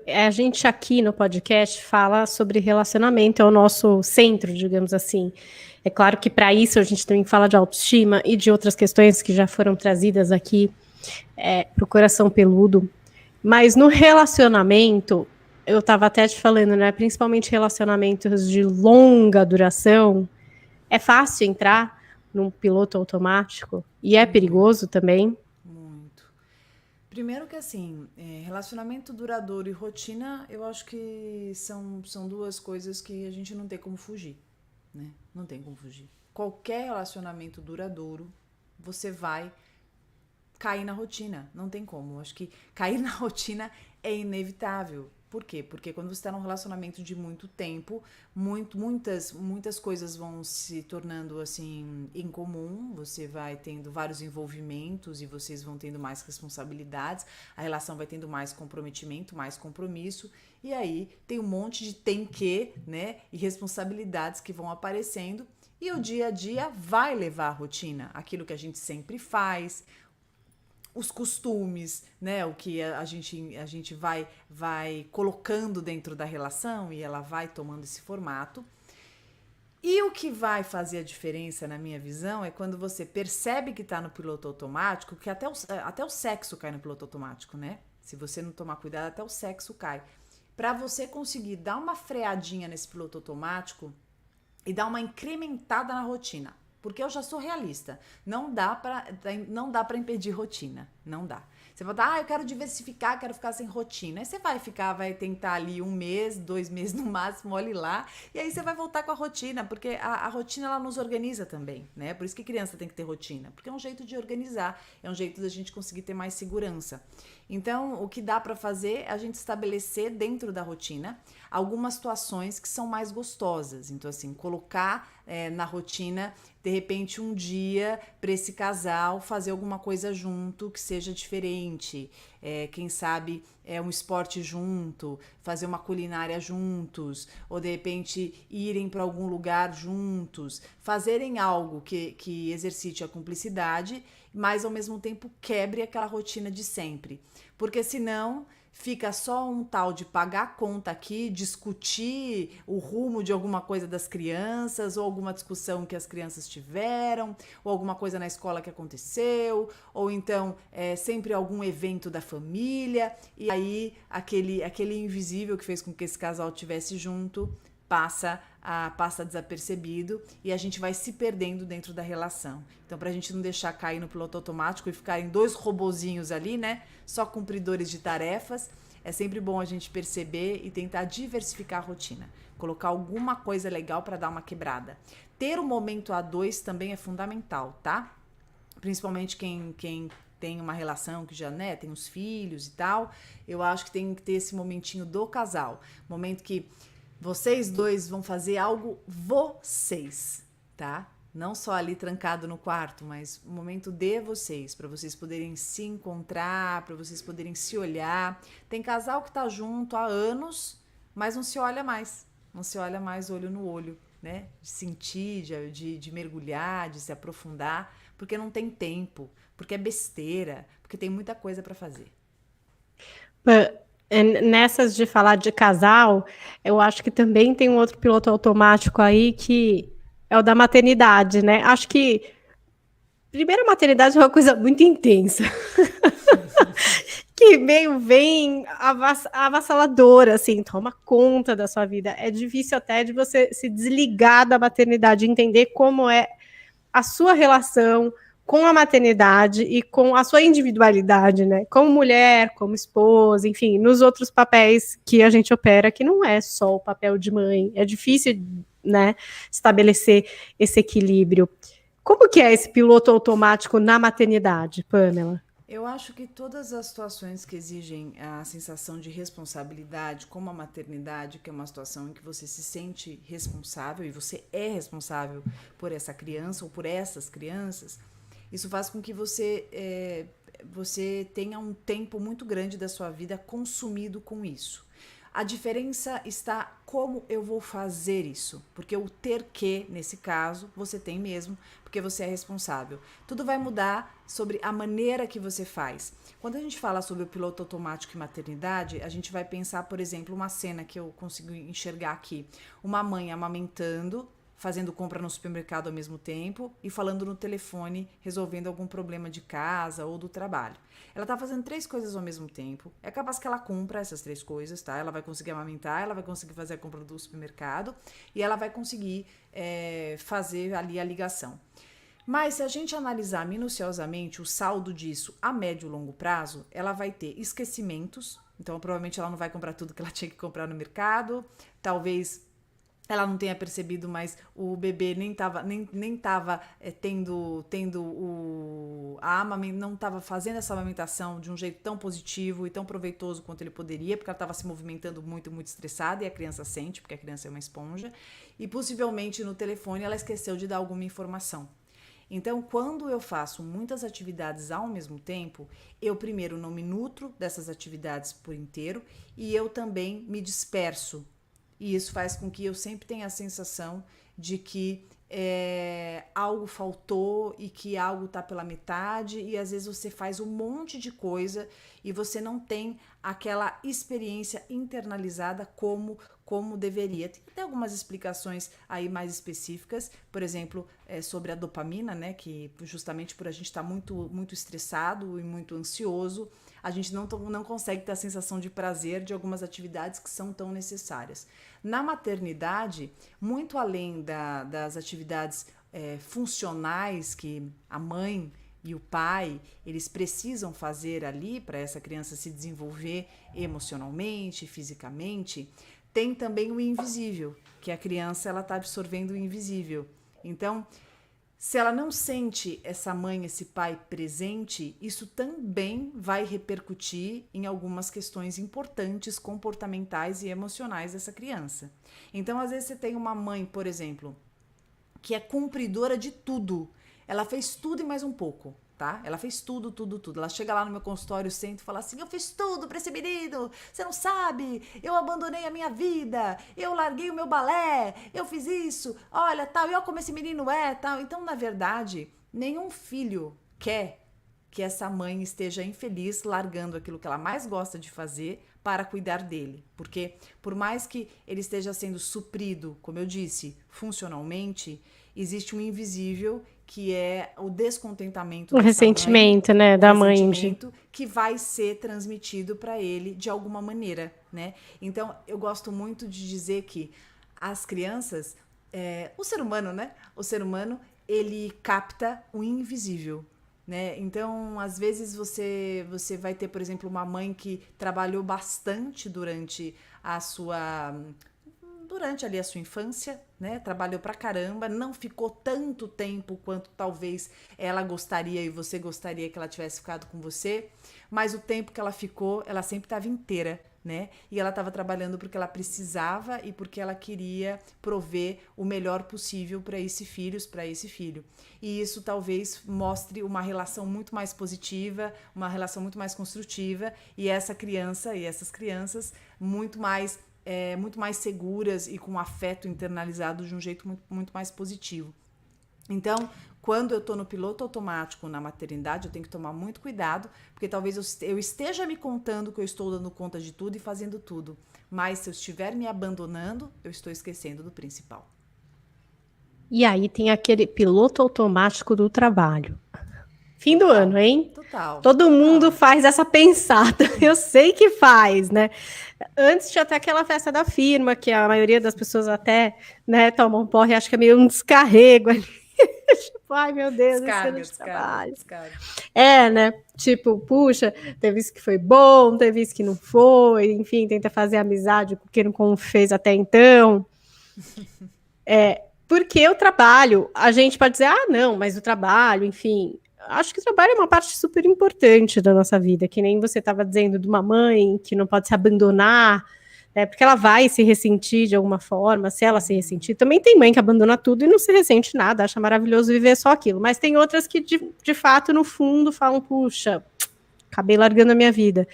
A gente aqui no podcast fala sobre relacionamento, é o nosso centro, digamos assim. É claro que para isso a gente também fala de autoestima e de outras questões que já foram trazidas aqui para o Coração Peludo. Mas no relacionamento, eu estava até te falando, né? Principalmente relacionamentos de longa duração, é fácil entrar num piloto automático e é perigoso também. Muito. Primeiro que assim, relacionamento duradouro e rotina, eu acho que são duas coisas que a gente não tem como fugir, né? Não tem como fugir. Qualquer relacionamento duradouro, você vai cair na rotina, não tem como. Eu acho que cair na rotina é inevitável. Por quê? Porque quando você está num relacionamento de muito tempo, muitas coisas vão se tornando assim incomum, você vai tendo vários envolvimentos e vocês vão tendo mais responsabilidades, a relação vai tendo mais comprometimento, mais compromisso, e aí tem um monte de tem que, né, e responsabilidades que vão aparecendo, e o dia a dia vai levar a rotina, aquilo que a gente sempre faz, os costumes, né, o que a gente vai colocando dentro da relação e ela vai tomando esse formato. E o que vai fazer a diferença, na minha visão, é quando você percebe que está no piloto automático, que até o sexo cai no piloto automático, né? Se você não tomar cuidado, até o sexo cai. Para você conseguir dar uma freadinha nesse piloto automático e dar uma incrementada na rotina. Porque eu já sou realista. Não dá para impedir rotina. Não dá. Você vai falar, eu quero diversificar, quero ficar sem rotina. Aí você vai tentar ali 1 mês, 2 meses no máximo, olhe lá. E aí você vai voltar com a rotina, porque a rotina ela nos organiza também, né? Por isso que criança tem que ter rotina. Porque é um jeito de organizar, é um jeito da gente conseguir ter mais segurança. Então, o que dá para fazer é a gente estabelecer dentro da rotina algumas situações que são mais gostosas. Então, assim, colocar na rotina, de repente, um dia para esse casal fazer alguma coisa junto que seja diferente. Quem sabe um esporte junto, fazer uma culinária juntos, ou de repente irem para algum lugar juntos, fazerem algo que exercite a cumplicidade, mas ao mesmo tempo quebre aquela rotina de sempre. Porque senão fica só um tal de pagar a conta aqui, discutir o rumo de alguma coisa das crianças, ou alguma discussão que as crianças tiveram, ou alguma coisa na escola que aconteceu, ou então sempre algum evento da família, e aí aquele invisível que fez com que esse casal estivesse junto passa desapercebido e a gente vai se perdendo dentro da relação. Então, pra gente não deixar cair no piloto automático e ficarem 2 robozinhos ali, né, só cumpridores de tarefas, é sempre bom a gente perceber e tentar diversificar a rotina, colocar alguma coisa legal para dar uma quebrada. Ter um momento a 2 também é fundamental, tá? Principalmente quem tem uma relação que já, né, tem os filhos e tal, eu acho que tem que ter esse momentinho do casal, momento que vocês dois vão fazer algo vocês, tá? Não só ali trancado no quarto, mas um momento de vocês, para vocês poderem se encontrar, para vocês poderem se olhar. Tem casal que tá junto há anos, mas não se olha mais. Não se olha mais olho no olho, né? De sentir, de mergulhar, de se aprofundar, porque não tem tempo, porque é besteira, porque tem muita coisa para fazer. Nessas de falar de casal, eu acho que também tem um outro piloto automático aí que é o da maternidade, né? Acho que Primeiro, a maternidade é uma coisa muito intensa. Que vem avassaladora, assim, toma conta da sua vida. É difícil até de você se desligar da maternidade, entender como é a sua relação com a maternidade e com a sua individualidade, né? Como mulher, como esposa, enfim, nos outros papéis que a gente opera, que não é só o papel de mãe. É difícil, né, estabelecer esse equilíbrio. Como que é esse piloto automático na maternidade, Pamela? Eu acho que todas as situações que exigem a sensação de responsabilidade, como a maternidade, que é uma situação em que você se sente responsável e você é responsável por essa criança ou por essas crianças, isso faz com que você tenha um tempo muito grande da sua vida consumido com isso. A diferença está como eu vou fazer isso, porque o ter que, nesse caso, você tem mesmo, porque você é responsável. Tudo vai mudar sobre a maneira que você faz. Quando a gente fala sobre o piloto automático e maternidade, a gente vai pensar, por exemplo, uma cena que eu consigo enxergar aqui. Uma mãe amamentando, fazendo compra no supermercado ao mesmo tempo e falando no telefone, resolvendo algum problema de casa ou do trabalho. Ela tá fazendo 3 coisas ao mesmo tempo. É capaz que ela cumpra essas 3 coisas, tá? Ela vai conseguir amamentar, ela vai conseguir fazer a compra do supermercado e ela vai conseguir fazer ali a ligação. Mas se a gente analisar minuciosamente o saldo disso a médio e longo prazo, ela vai ter esquecimentos. Então, provavelmente ela não vai comprar tudo que ela tinha que comprar no mercado. Talvez ela não tenha percebido, mas o bebê nem estava não estava fazendo essa amamentação de um jeito tão positivo e tão proveitoso quanto ele poderia, porque ela estava se movimentando muito, muito estressada, e a criança sente, porque a criança é uma esponja, e possivelmente no telefone ela esqueceu de dar alguma informação. Então, quando eu faço muitas atividades ao mesmo tempo, eu primeiro não me nutro dessas atividades por inteiro e eu também me disperso. E isso faz com que eu sempre tenha a sensação de que algo faltou e que algo está pela metade, e às vezes você faz um monte de coisa e você não tem aquela experiência internalizada como deveria. Tem até algumas explicações aí mais específicas, por exemplo, sobre a dopamina, né, que justamente por a gente estar muito, muito estressado e muito ansioso, a gente não consegue ter a sensação de prazer de algumas atividades que são tão necessárias. Na maternidade, muito além das atividades funcionais que a mãe e o pai, eles precisam fazer ali para essa criança se desenvolver emocionalmente, fisicamente, tem também o invisível, que a criança ela está absorvendo o invisível. Então, se ela não sente essa mãe, esse pai presente, isso também vai repercutir em algumas questões importantes, comportamentais e emocionais dessa criança. Então, às vezes você tem uma mãe, por exemplo, que é cumpridora de tudo. Ela fez tudo e mais um pouco, tá? Ela fez tudo, tudo, tudo. Ela chega lá no meu consultório, senta e fala assim: eu fiz tudo pra esse menino, você não sabe, eu abandonei a minha vida, eu larguei o meu balé, eu fiz isso, olha, tal, e olha como esse menino é, tal. Então, na verdade, nenhum filho quer que essa mãe esteja infeliz largando aquilo que ela mais gosta de fazer para cuidar dele. Porque por mais que ele esteja sendo suprido, como eu disse, funcionalmente, existe um invisível que é o descontentamento O ressentimento, mãe, né, da mãe, que vai ser transmitido para ele de alguma maneira, né? Então, eu gosto muito de dizer que as crianças, o ser humano, né? O ser humano, ele capta o invisível, né? Então, às vezes você vai ter, por exemplo, uma mãe que trabalhou bastante durante ali a sua infância, né? Trabalhou pra caramba, não ficou tanto tempo quanto talvez ela gostaria e você gostaria que ela tivesse ficado com você, mas o tempo que ela ficou, ela sempre estava inteira, né? E ela estava trabalhando porque ela precisava e porque ela queria prover o melhor possível para esse filho. E isso talvez mostre uma relação muito mais positiva, uma relação muito mais construtiva, e essa criança e essas crianças muito mais seguras e com afeto internalizado de um jeito muito, muito mais positivo. Então, quando eu estou no piloto automático na maternidade, eu tenho que tomar muito cuidado, porque talvez eu esteja me contando que eu estou dando conta de tudo e fazendo tudo, mas se eu estiver me abandonando, eu estou esquecendo do principal. E aí tem aquele piloto automático do trabalho. Fim do ano, hein? Total. Todo mundo faz essa pensada. Eu sei que faz, né? Antes tinha até aquela festa da firma, que a maioria das pessoas até, né, tomam porre e acha que é meio um descarrego ali. Tipo, ai meu Deus, esse ano de trabalho. Descarga. É, né? Tipo, puxa, teve isso que foi bom, teve isso que não foi, enfim, tenta fazer amizade com quem não fez até então. Porque o trabalho, a gente pode dizer, ah, não, mas o trabalho, enfim, acho que o trabalho é uma parte super importante da nossa vida, que nem você estava dizendo de uma mãe que não pode se abandonar, né, porque ela vai se ressentir de alguma forma, se ela se ressentir. Também tem mãe que abandona tudo e não se ressente nada, acha maravilhoso viver só aquilo, mas tem outras que, de fato, no fundo, falam, puxa, acabei largando a minha vida.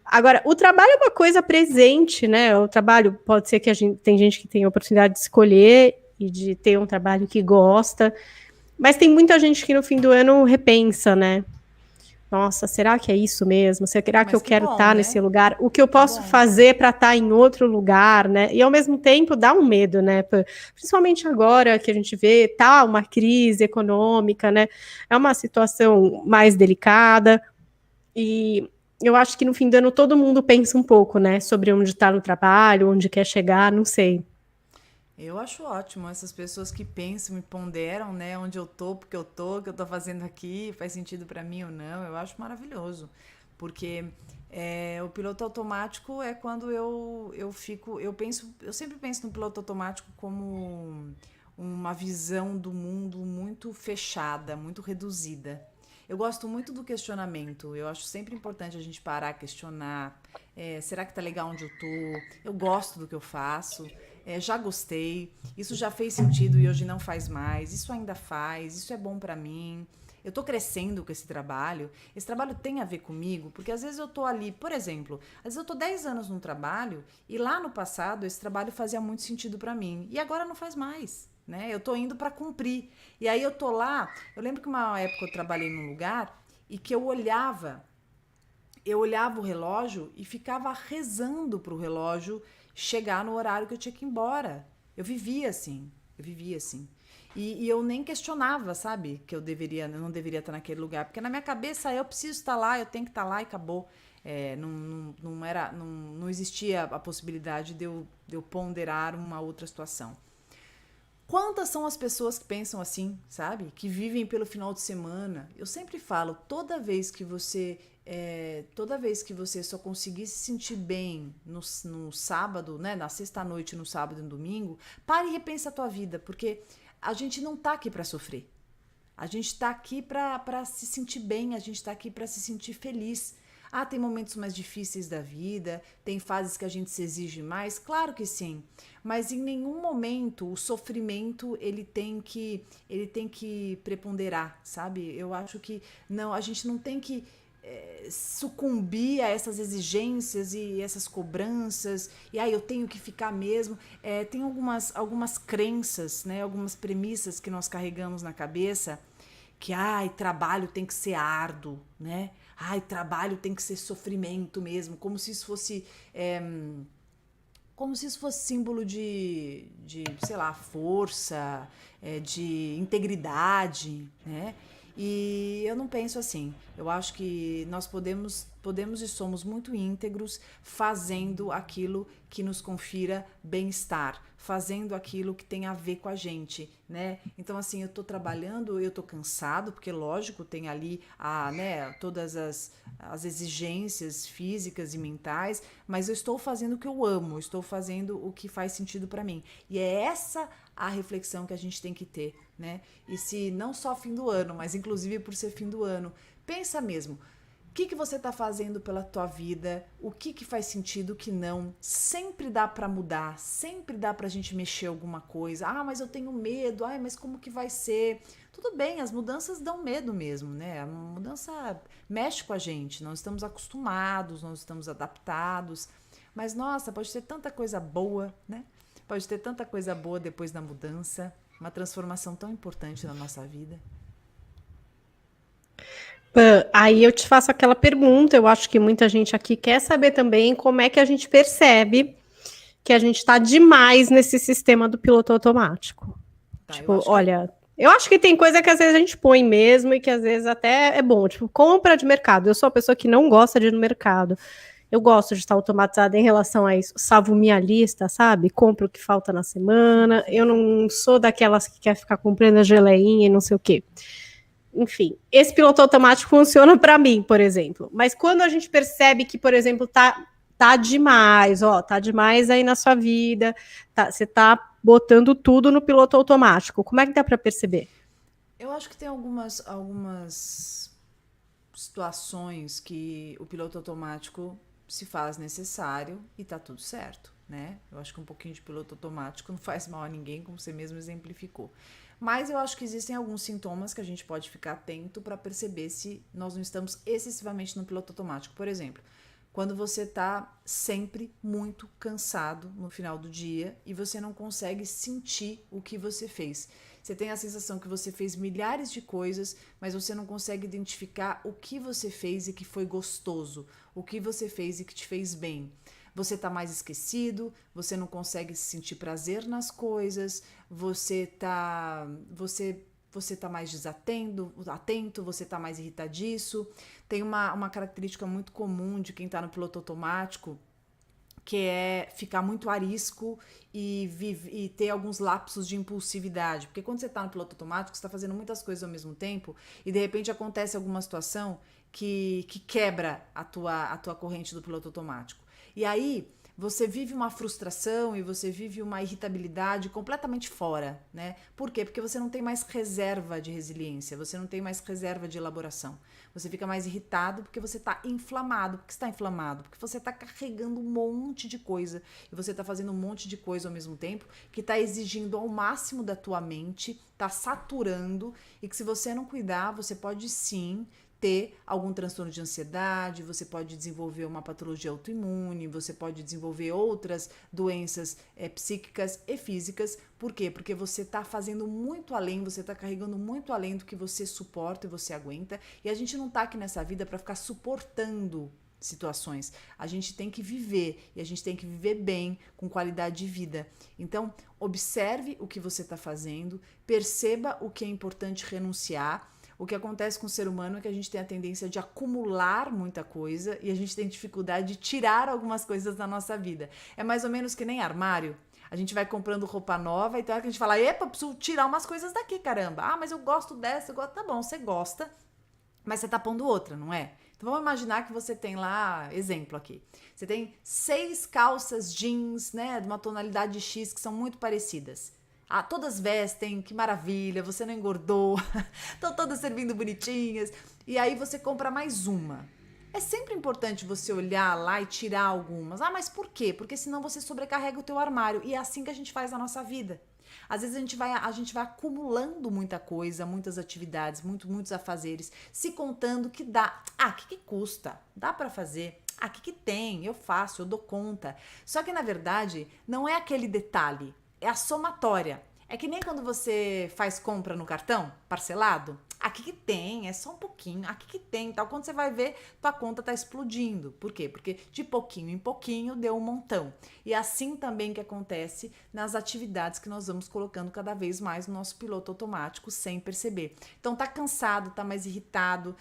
Agora, o trabalho é uma coisa presente, né? O trabalho pode ser que tem gente que tem a oportunidade de escolher e de ter um trabalho que gosta, mas tem muita gente que no fim do ano repensa, né? Nossa, será que é isso mesmo? Será que eu quero estar nesse lugar? O que eu posso fazer para estar em outro lugar, né? E ao mesmo tempo dá um medo, né? Principalmente agora que a gente vê tá uma crise econômica, né? É uma situação mais delicada e eu acho que no fim do ano todo mundo pensa um pouco, né? Sobre onde está no trabalho, onde quer chegar, não sei. Eu acho ótimo essas pessoas que pensam e ponderam, né, onde eu tô, porque eu tô, o que eu tô fazendo aqui, faz sentido para mim ou não. Eu acho maravilhoso, porque o piloto automático é quando eu sempre penso no piloto automático como uma visão do mundo muito fechada, muito reduzida. Eu gosto muito do questionamento. Eu acho sempre importante a gente parar, questionar. Será que tá legal onde eu tô? Eu gosto do que eu faço. Já gostei. Isso já fez sentido e hoje não faz mais. Isso ainda faz. Isso é bom pra mim. Eu tô crescendo com esse trabalho. Esse trabalho tem a ver comigo, porque às vezes eu tô ali, por exemplo, às vezes eu tô 10 anos num trabalho e lá no passado esse trabalho fazia muito sentido pra mim e agora não faz mais. Né? Eu tô indo para cumprir. E aí eu tô lá, eu lembro que uma época eu trabalhei num lugar e que eu olhava o relógio e ficava rezando pro relógio chegar no horário que eu tinha que ir embora. Eu vivia assim. E eu nem questionava, sabe? Que eu não deveria estar naquele lugar. Porque na minha cabeça eu preciso estar lá, eu tenho que estar lá e acabou. Não existia a possibilidade de eu ponderar uma outra situação. Quantas são as pessoas que pensam assim, sabe? Que vivem pelo final de semana. Eu sempre falo, toda vez que você só conseguir se sentir bem no sábado, né? Na sexta-noite, no sábado e no domingo, pare e repense a tua vida, porque a gente não tá aqui para sofrer. A gente tá aqui para se sentir bem, a gente tá aqui para se sentir feliz. Ah, tem momentos mais difíceis da vida, tem fases que a gente se exige mais, claro que sim. Mas em nenhum momento o sofrimento ele tem que preponderar, sabe? Eu acho que não, a gente não tem que sucumbir a essas exigências e essas cobranças, e eu tenho que ficar mesmo. Tem algumas crenças, né, algumas premissas que nós carregamos na cabeça, que trabalho tem que ser árduo, né? Trabalho tem que ser sofrimento mesmo, como se isso fosse símbolo de sei lá, força, de integridade, né? E eu não penso assim. Eu acho que nós podemos e somos muito íntegros fazendo aquilo que nos confira bem-estar, fazendo aquilo que tem a ver com a gente, né? Então, assim, eu tô trabalhando, eu tô cansado, porque, lógico, tem ali todas as exigências físicas e mentais, mas eu estou fazendo o que eu amo, estou fazendo o que faz sentido para mim. E é essa a reflexão que a gente tem que ter, né? E se não só fim do ano, mas inclusive por ser fim do ano, pensa mesmo, o que você está fazendo pela tua vida, o que faz sentido, o que não. Sempre dá para mudar, sempre dá para a gente mexer alguma coisa. Mas eu tenho medo, mas como que vai ser? Tudo bem, as mudanças dão medo mesmo, né? A mudança mexe com a gente, nós estamos acostumados, nós estamos adaptados, mas nossa, pode ter tanta coisa boa, né? Pode ter tanta coisa boa depois da mudança, uma transformação tão importante na nossa vida. Aí eu te faço aquela pergunta, eu acho que muita gente aqui quer saber também como é que a gente percebe que a gente está demais nesse sistema do piloto automático. Olha, Eu acho que tem coisa que às vezes a gente põe mesmo e que às vezes até é bom, tipo, compra de mercado. Eu sou uma pessoa que não gosta de ir no mercado. Eu gosto de estar automatizada em relação a isso. Salvo minha lista, sabe? Compro o que falta na semana. Eu não sou daquelas que quer ficar comprando a geleinha e não sei o quê. Enfim, esse piloto automático funciona para mim, por exemplo. Mas quando a gente percebe que, por exemplo, tá demais, ó, tá demais aí na sua vida, você tá botando tudo no piloto automático. Como é que dá para perceber? Eu acho que tem algumas situações que o piloto automático se faz necessário e tá tudo certo, né? Eu acho que um pouquinho de piloto automático não faz mal a ninguém, como você mesmo exemplificou. Mas eu acho que existem alguns sintomas que a gente pode ficar atento para perceber se nós não estamos excessivamente no piloto automático. Por exemplo, quando você está sempre muito cansado no final do dia e você não consegue sentir o que você fez. Você tem a sensação que você fez milhares de coisas, mas você não consegue identificar o que você fez e que foi gostoso, o que você fez e que te fez bem. Você está mais esquecido, você não consegue sentir prazer nas coisas, você tá mais atento, você tá mais irritadiço. Tem uma característica muito comum de quem tá no piloto automático, que é ficar muito arisco e ter alguns lapsos de impulsividade. Porque quando você tá no piloto automático, você tá fazendo muitas coisas ao mesmo tempo e de repente acontece alguma situação que quebra a tua corrente do piloto automático. E aí você vive uma frustração e você vive uma irritabilidade completamente fora, né? Por quê? Porque você não tem mais reserva de resiliência, você não tem mais reserva de elaboração. Você fica mais irritado porque você está inflamado. Por que você está inflamado? Porque você está carregando um monte de coisa e você está fazendo um monte de coisa ao mesmo tempo que está exigindo ao máximo da tua mente, está saturando e que se você não cuidar, você pode sim ter algum transtorno de ansiedade, você pode desenvolver uma patologia autoimune, você pode desenvolver outras doenças psíquicas e físicas. Por quê? Porque você está fazendo muito além, você está carregando muito além do que você suporta e você aguenta. E a gente não está aqui nessa vida para ficar suportando situações. A gente tem que viver e a gente tem que viver bem, com qualidade de vida. Então, observe o que você está fazendo, perceba o que é importante renunciar. O que acontece com o ser humano é que a gente tem a tendência de acumular muita coisa e a gente tem dificuldade de tirar algumas coisas da nossa vida. É mais ou menos que nem armário. A gente vai comprando roupa nova e então a gente fala, epa, preciso tirar umas coisas daqui, caramba. Ah, mas eu gosto dessa, eu gosto. Tá bom, você gosta, mas você tá pondo outra, não é? Então vamos imaginar que você tem lá, exemplo aqui, você tem 6 calças jeans, né, de uma tonalidade X que são muito parecidas. Ah, todas vestem, que maravilha, você não engordou, estão todas servindo bonitinhas. E aí você compra mais uma. É sempre importante você olhar lá e tirar algumas. Ah, mas por quê? Porque senão você sobrecarrega o teu armário. E é assim que a gente faz na nossa vida. Às vezes a gente vai acumulando muita coisa, muitas atividades, muitos afazeres, se contando que dá. Ah, que custa? Dá para fazer. Ah, que tem? Eu faço, eu dou conta. Só que na verdade não é aquele detalhe. É a somatória. É que nem quando você faz compra no cartão, parcelado. Aqui que tem, é só um pouquinho. Aqui que tem, tal. Quando você vai ver, tua conta tá explodindo. Por quê? Porque de pouquinho em pouquinho deu um montão. E é assim também que acontece nas atividades que nós vamos colocando cada vez mais no nosso piloto automático sem perceber. Então tá cansado, tá mais irritado,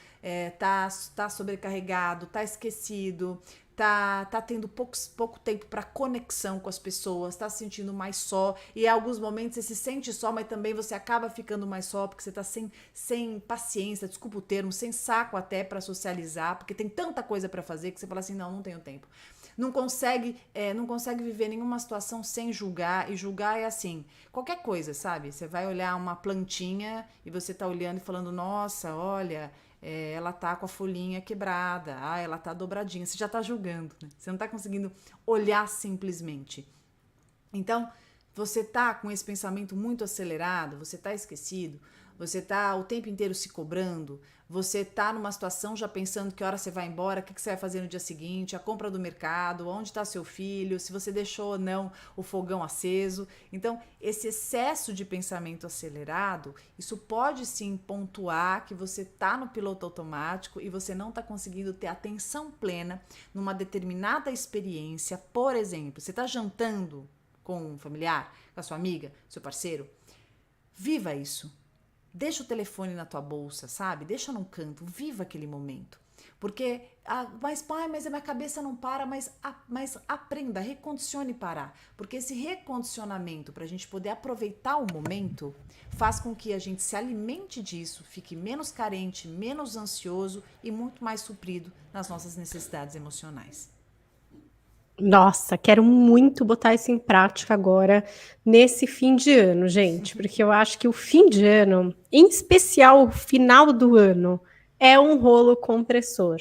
tá sobrecarregado, tá esquecido, tá tendo pouco tempo para conexão com as pessoas, tá se sentindo mais só, e em alguns momentos você se sente só, mas também você acaba ficando mais só, porque você tá sem paciência, desculpa o termo, sem saco até para socializar, porque tem tanta coisa para fazer que você fala assim, não tenho tempo. Não consegue viver nenhuma situação sem julgar, e julgar é assim, qualquer coisa, sabe? Você vai olhar uma plantinha e você tá olhando e falando, nossa, olha, ela tá com a folhinha quebrada, ela tá dobradinha, você já tá julgando, né? Você não tá conseguindo olhar simplesmente. Então, você tá com esse pensamento muito acelerado, você tá esquecido, você tá o tempo inteiro se cobrando, você tá numa situação já pensando que hora você vai embora, o que você vai fazer no dia seguinte, a compra do mercado, onde está seu filho, se você deixou ou não o fogão aceso. Então, esse excesso de pensamento acelerado, isso pode sim pontuar que você tá no piloto automático e você não tá conseguindo ter atenção plena numa determinada experiência. Por exemplo, você tá jantando com um familiar, com a sua amiga, seu parceiro, viva isso. Deixa o telefone na tua bolsa, sabe? Deixa num canto, viva aquele momento. Porque, mas pai, mas a minha cabeça não para, mas aprenda, recondicione parar. Porque esse recondicionamento, para a gente poder aproveitar o momento, faz com que a gente se alimente disso, fique menos carente, menos ansioso e muito mais suprido nas nossas necessidades emocionais. Nossa, quero muito botar isso em prática agora, nesse fim de ano, gente, porque eu acho que o fim de ano, em especial o final do ano, é um rolo compressor,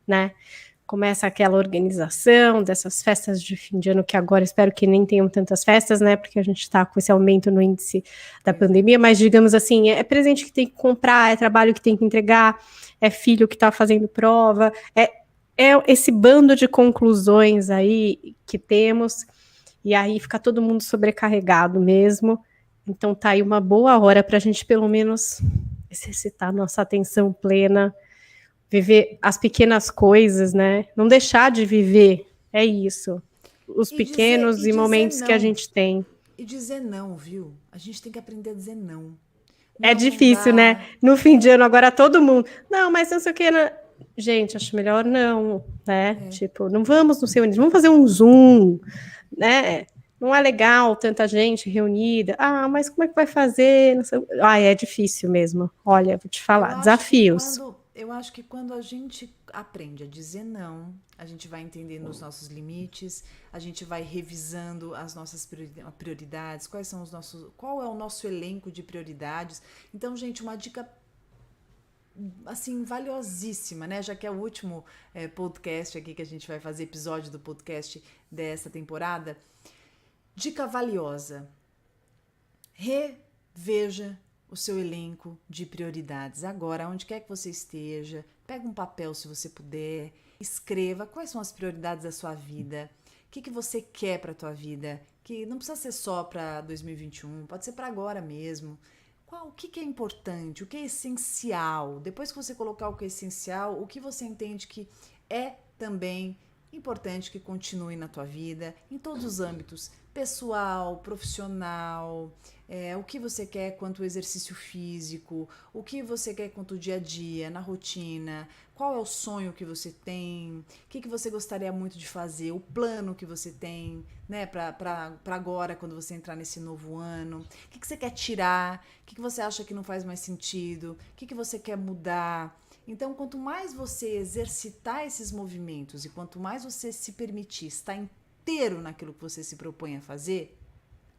né? Começa aquela organização dessas festas de fim de ano, que agora espero que nem tenham tantas festas, né? Porque a gente está com esse aumento no índice da pandemia, mas digamos assim, é presente que tem que comprar, é trabalho que tem que entregar, é filho que está fazendo prova, é esse bando de conclusões aí que temos, e aí fica todo mundo sobrecarregado mesmo. Então tá aí uma boa hora para a gente pelo menos exercitar nossa atenção plena, viver as pequenas coisas, né? Não deixar de viver, é isso. Os pequenos e momentos que a Não. gente tem. E dizer não, viu? A gente tem que aprender a dizer não. É Não, não difícil, né? dá. No fim de ano, agora todo mundo. Não, mas não sei o que. Gente, acho melhor não, né? Tipo, não vamos no seu. Vamos fazer um Zoom, né? Não é legal tanta gente reunida. Ah, mas como é que vai fazer? Não sei. Ah, é difícil mesmo. Olha, vou te falar, desafios. Eu acho que quando a gente aprende a dizer não, a gente vai entendendo os nossos limites, a gente vai revisando as nossas prioridades, qual é o nosso elenco de prioridades. Então, gente, uma dica assim, valiosíssima, né? Já que é o último podcast aqui que a gente vai fazer, episódio do podcast dessa temporada. Dica valiosa. Reveja o seu elenco de prioridades. Agora, onde quer que você esteja, pega um papel se você puder, escreva quais são as prioridades da sua vida, o que você quer para a tua vida, que não precisa ser só para 2021, pode ser para agora mesmo. O que é importante, o que é essencial? Depois que você colocar o que é essencial, o que você entende que é também importante que continue na tua vida, em todos os âmbitos, pessoal, profissional, o que você quer quanto ao exercício físico, o que você quer quanto ao dia a dia, na rotina, qual é o sonho que você tem, o que você gostaria muito de fazer, o plano que você tem, né, para agora, quando você entrar nesse novo ano, o que você quer tirar, o que você acha que não faz mais sentido, o que você quer mudar. Então, quanto mais você exercitar esses movimentos e quanto mais você se permitir estar inteiro naquilo que você se propõe a fazer,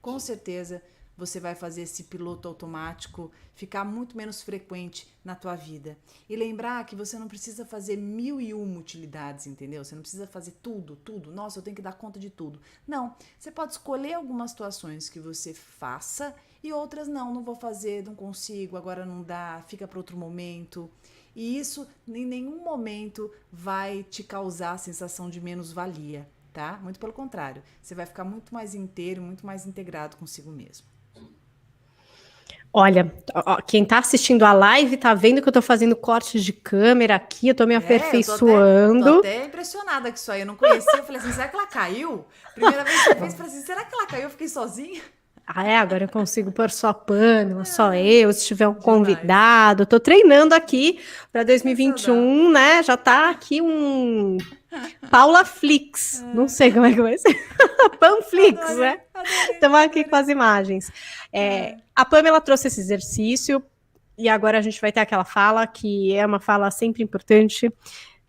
com certeza você vai fazer esse piloto automático ficar muito menos frequente na tua vida. E lembrar que você não precisa fazer 1001 utilidades, entendeu? Você não precisa fazer tudo. Nossa, eu tenho que dar conta de tudo. Não, você pode escolher algumas situações que você faça e outras não vou fazer, não consigo, agora não dá, fica para outro momento. E isso em nenhum momento vai te causar a sensação de menos-valia, tá? Muito pelo contrário, você vai ficar muito mais inteiro, muito mais integrado consigo mesmo. Olha, quem tá assistindo a live tá vendo que eu tô fazendo cortes de câmera aqui, eu tô me aperfeiçoando. Eu tô até impressionada com isso aí, eu não conhecia, eu falei assim, será que ela caiu? Primeira vez que eu fiz, eu falei assim, será que ela caiu? Eu fiquei sozinha. Agora eu consigo pôr só Pamela, só eu, se tiver um convidado. Tô treinando aqui para 2021, né? Já tá aqui um Paula Flix. Não sei como é que vai ser. Panflix, né? Estamos aqui com as imagens. A Pamela trouxe esse exercício e agora a gente vai ter aquela fala que é uma fala sempre importante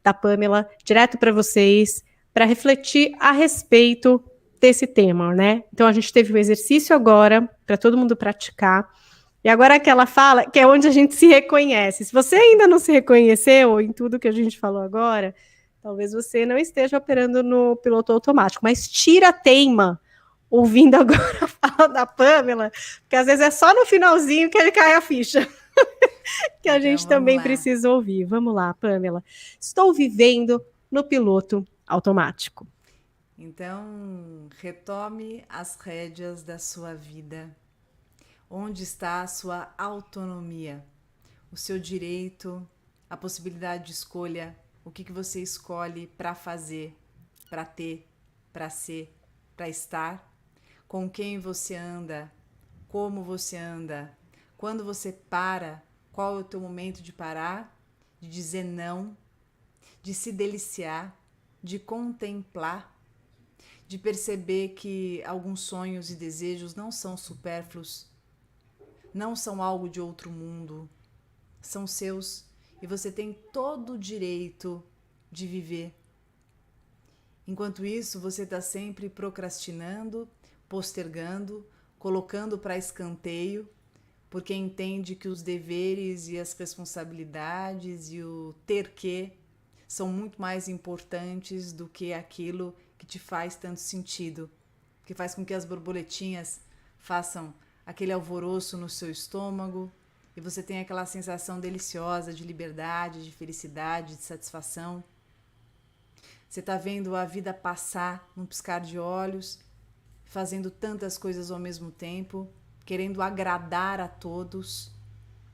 da Pamela, direto para vocês, para refletir a respeito desse tema, né? Então a gente teve o exercício agora para todo mundo praticar. E agora aquela fala que é onde a gente se reconhece. Se você ainda não se reconheceu em tudo que a gente falou agora, talvez você não esteja operando no piloto automático, mas tira a teima ouvindo agora a fala da Pamela, porque às vezes é só no finalzinho que ele cai a ficha. Que a gente também precisa ouvir. Vamos lá, Pamela. Estou vivendo no piloto automático. Então, retome as rédeas da sua vida. Onde está a sua autonomia? O seu direito, a possibilidade de escolha, o que você escolhe para fazer, para ter, para ser, para estar, com quem você anda, como você anda, Quando você para, qual é o teu momento de parar, de dizer não, de se deliciar, de contemplar, de perceber que alguns sonhos e desejos não são supérfluos, não são algo de outro mundo, são seus e você tem todo o direito de viver. Enquanto isso, você está sempre procrastinando, postergando, colocando para escanteio, porque entende que os deveres e as responsabilidades e o ter que são muito mais importantes do que aquilo que te faz tanto sentido, que faz com que as borboletinhas façam aquele alvoroço no seu estômago e você tenha aquela sensação deliciosa de liberdade, de felicidade, de satisfação. Você está vendo a vida passar num piscar de olhos, fazendo tantas coisas ao mesmo tempo, querendo agradar a todos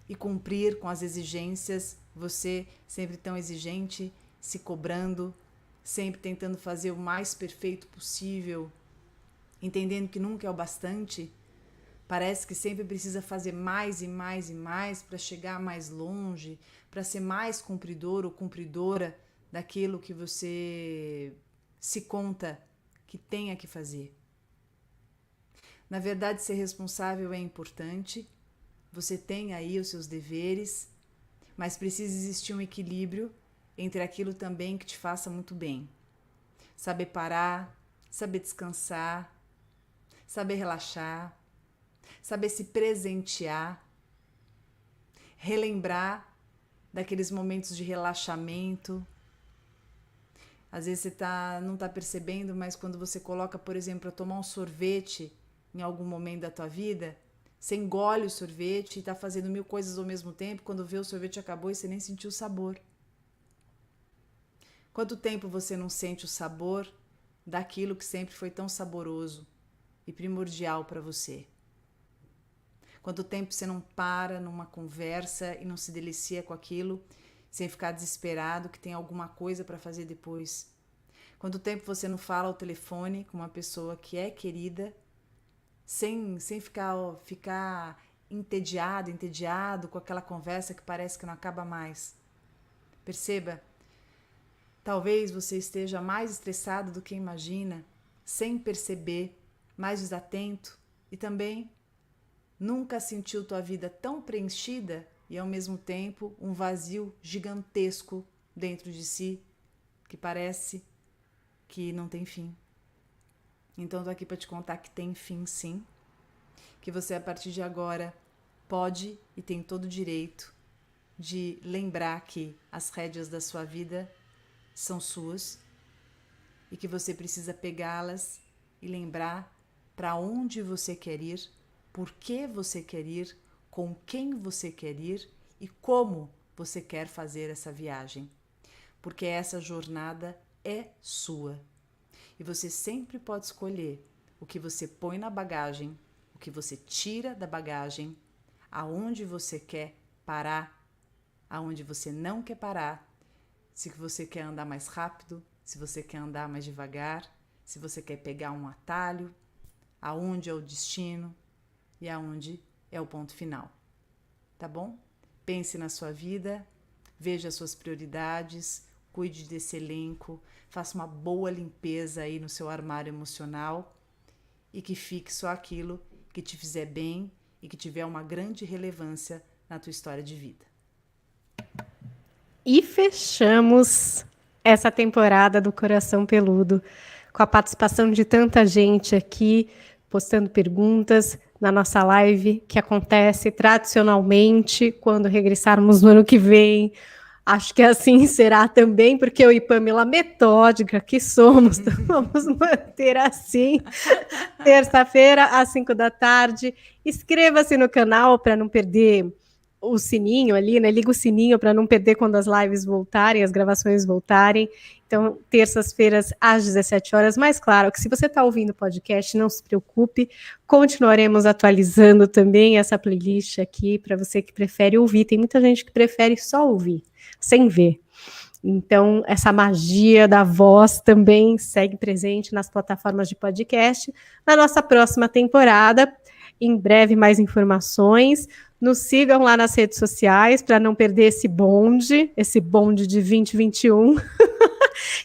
e cumprir com as exigências, você sempre tão exigente, se cobrando, sempre tentando fazer o mais perfeito possível, entendendo que nunca é o bastante. Parece que sempre precisa fazer mais e mais e mais para chegar mais longe, para ser mais cumpridor ou cumpridora daquilo que você se conta que tenha que fazer. Na verdade, ser responsável é importante, você tem aí os seus deveres, mas precisa existir um equilíbrio entre aquilo também que te faça muito bem. Saber parar, saber descansar, saber relaxar, saber se presentear, relembrar daqueles momentos de relaxamento. Às vezes você não está percebendo, mas quando você coloca, por exemplo, para tomar um sorvete em algum momento da tua vida, você engole o sorvete e está fazendo 1000 coisas ao mesmo tempo, quando vê o sorvete acabou e você nem sentiu o sabor. Quanto tempo você não sente o sabor daquilo que sempre foi tão saboroso e primordial para você? Quanto tempo você não para numa conversa e não se delicia com aquilo, sem ficar desesperado que tem alguma coisa para fazer depois? Quanto tempo você não fala ao telefone com uma pessoa que é querida, sem ficar entediado com aquela conversa que parece que não acaba mais? Perceba, talvez você esteja mais estressado do que imagina, sem perceber, mais desatento e também nunca sentiu tua vida tão preenchida e ao mesmo tempo um vazio gigantesco dentro de si que parece que não tem fim. Então tô aqui para te contar que tem fim sim, que você a partir de agora pode e tem todo o direito de lembrar que as rédeas da sua vida são suas e que você precisa pegá-las e lembrar para onde você quer ir, por que você quer ir, com quem você quer ir e como você quer fazer essa viagem. Porque essa jornada é sua. E você sempre pode escolher o que você põe na bagagem, o que você tira da bagagem, aonde você quer parar, aonde você não quer parar, se você quer andar mais rápido, se você quer andar mais devagar, se você quer pegar um atalho, aonde é o destino e aonde é o ponto final. Tá bom? Pense na sua vida, veja as suas prioridades, cuide desse elenco, faça uma boa limpeza aí no seu armário emocional e que fique só aquilo que te fizer bem e que tiver uma grande relevância na tua história de vida. E fechamos essa temporada do Coração Peludo com a participação de tanta gente aqui, postando perguntas na nossa live, que acontece tradicionalmente quando regressarmos no ano que vem. Acho que assim será também, porque eu e Pamela, metódica que somos, vamos manter assim. Terça-feira, às 5 da tarde. Inscreva-se no canal para não perder o sininho ali, né? Liga o sininho para não perder quando as lives voltarem, as gravações voltarem. Então, terças-feiras às 17 horas. Mas claro que se você está ouvindo o podcast, não se preocupe, continuaremos atualizando também essa playlist aqui para você que prefere ouvir. Tem muita gente que prefere só ouvir, sem ver. Então, essa magia da voz também segue presente nas plataformas de podcast. Na nossa próxima temporada, em breve mais informações Nos sigam lá nas redes sociais para não perder esse bonde de 2021.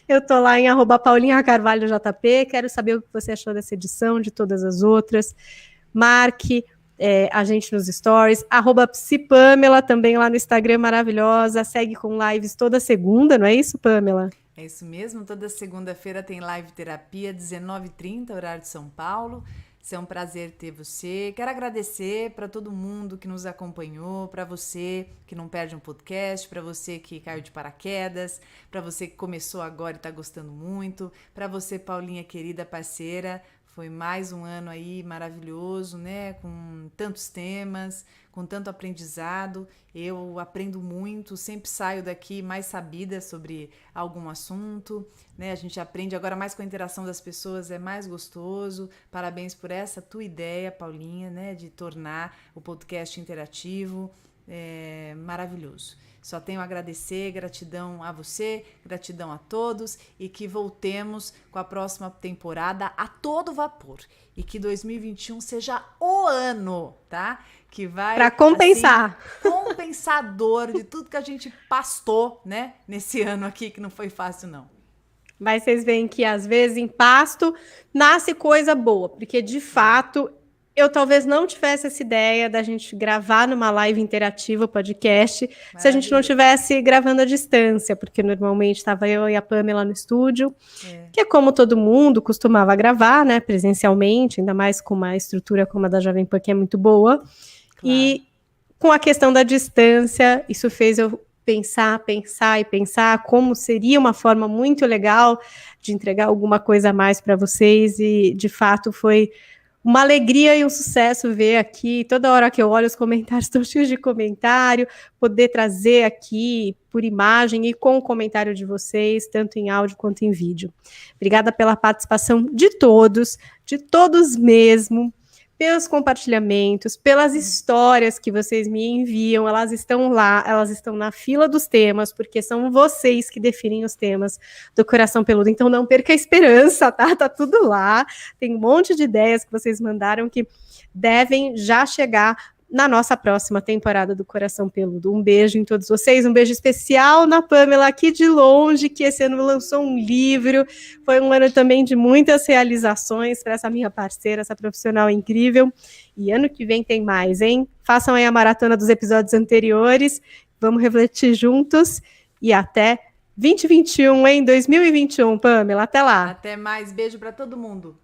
Eu tô lá em @paulinhacarvalhojp, quero saber o que você achou dessa edição, de todas as outras. Marque a gente nos stories, @psipamela também lá no Instagram, maravilhosa, segue com lives toda segunda, não é isso, Pamela? É isso mesmo, toda segunda-feira tem live terapia, 19h30, horário de São Paulo. É um prazer ter você. Quero agradecer para todo mundo que nos acompanhou, para você que não perde um podcast, para você que caiu de paraquedas, para você que começou agora e está gostando muito, para você, Paulinha, querida parceira. Foi mais um ano aí maravilhoso, né? Com tantos temas, com tanto aprendizado. Eu aprendo muito, sempre saio daqui mais sabida sobre algum assunto, né? A gente aprende agora mais com a interação das pessoas, é mais gostoso. Parabéns por essa tua ideia, Paulinha, né? De tornar o podcast interativo. É maravilhoso. Só tenho a agradecer, gratidão a você, gratidão a todos e que voltemos com a próxima temporada a todo vapor. E que 2021 seja o ano, tá? Que vai... Para compensar. Assim, compensador de tudo que a gente pastou, né? Nesse ano aqui, que não foi fácil, não. Mas vocês veem que, às vezes, em pasto, nasce coisa boa. Porque, de fato... Eu talvez não tivesse essa ideia da gente gravar numa live interativa, podcast, se a gente não tivesse gravando à distância, porque normalmente estava eu e a Pamela no estúdio, que é como todo mundo costumava gravar, né, presencialmente, ainda mais com uma estrutura como a da Jovem Pan, que é muito boa. Claro. E com a questão da distância, isso fez eu pensar como seria uma forma muito legal de entregar alguma coisa a mais para vocês, e de fato foi uma alegria e um sucesso ver aqui, toda hora que eu olho os comentários, estão cheios de comentário, poder trazer aqui por imagem e com o comentário de vocês, tanto em áudio quanto em vídeo. Obrigada pela participação de todos mesmo, pelos compartilhamentos, pelas histórias que vocês me enviam, elas estão lá, elas estão na fila dos temas, porque são vocês que definem os temas do Coração Peludo, então não perca a esperança, tá? Tá tudo lá, tem um monte de ideias que vocês mandaram que devem já chegar na nossa próxima temporada do Coração Peludo. Um beijo em todos vocês, um beijo especial na Pamela aqui de longe, que esse ano lançou um livro, foi um ano também de muitas realizações para essa minha parceira, essa profissional incrível, e ano que vem tem mais, hein? Façam aí a maratona dos episódios anteriores, vamos refletir juntos, e até 2021, hein? 2021, Pamela, até lá! Até mais, beijo para todo mundo!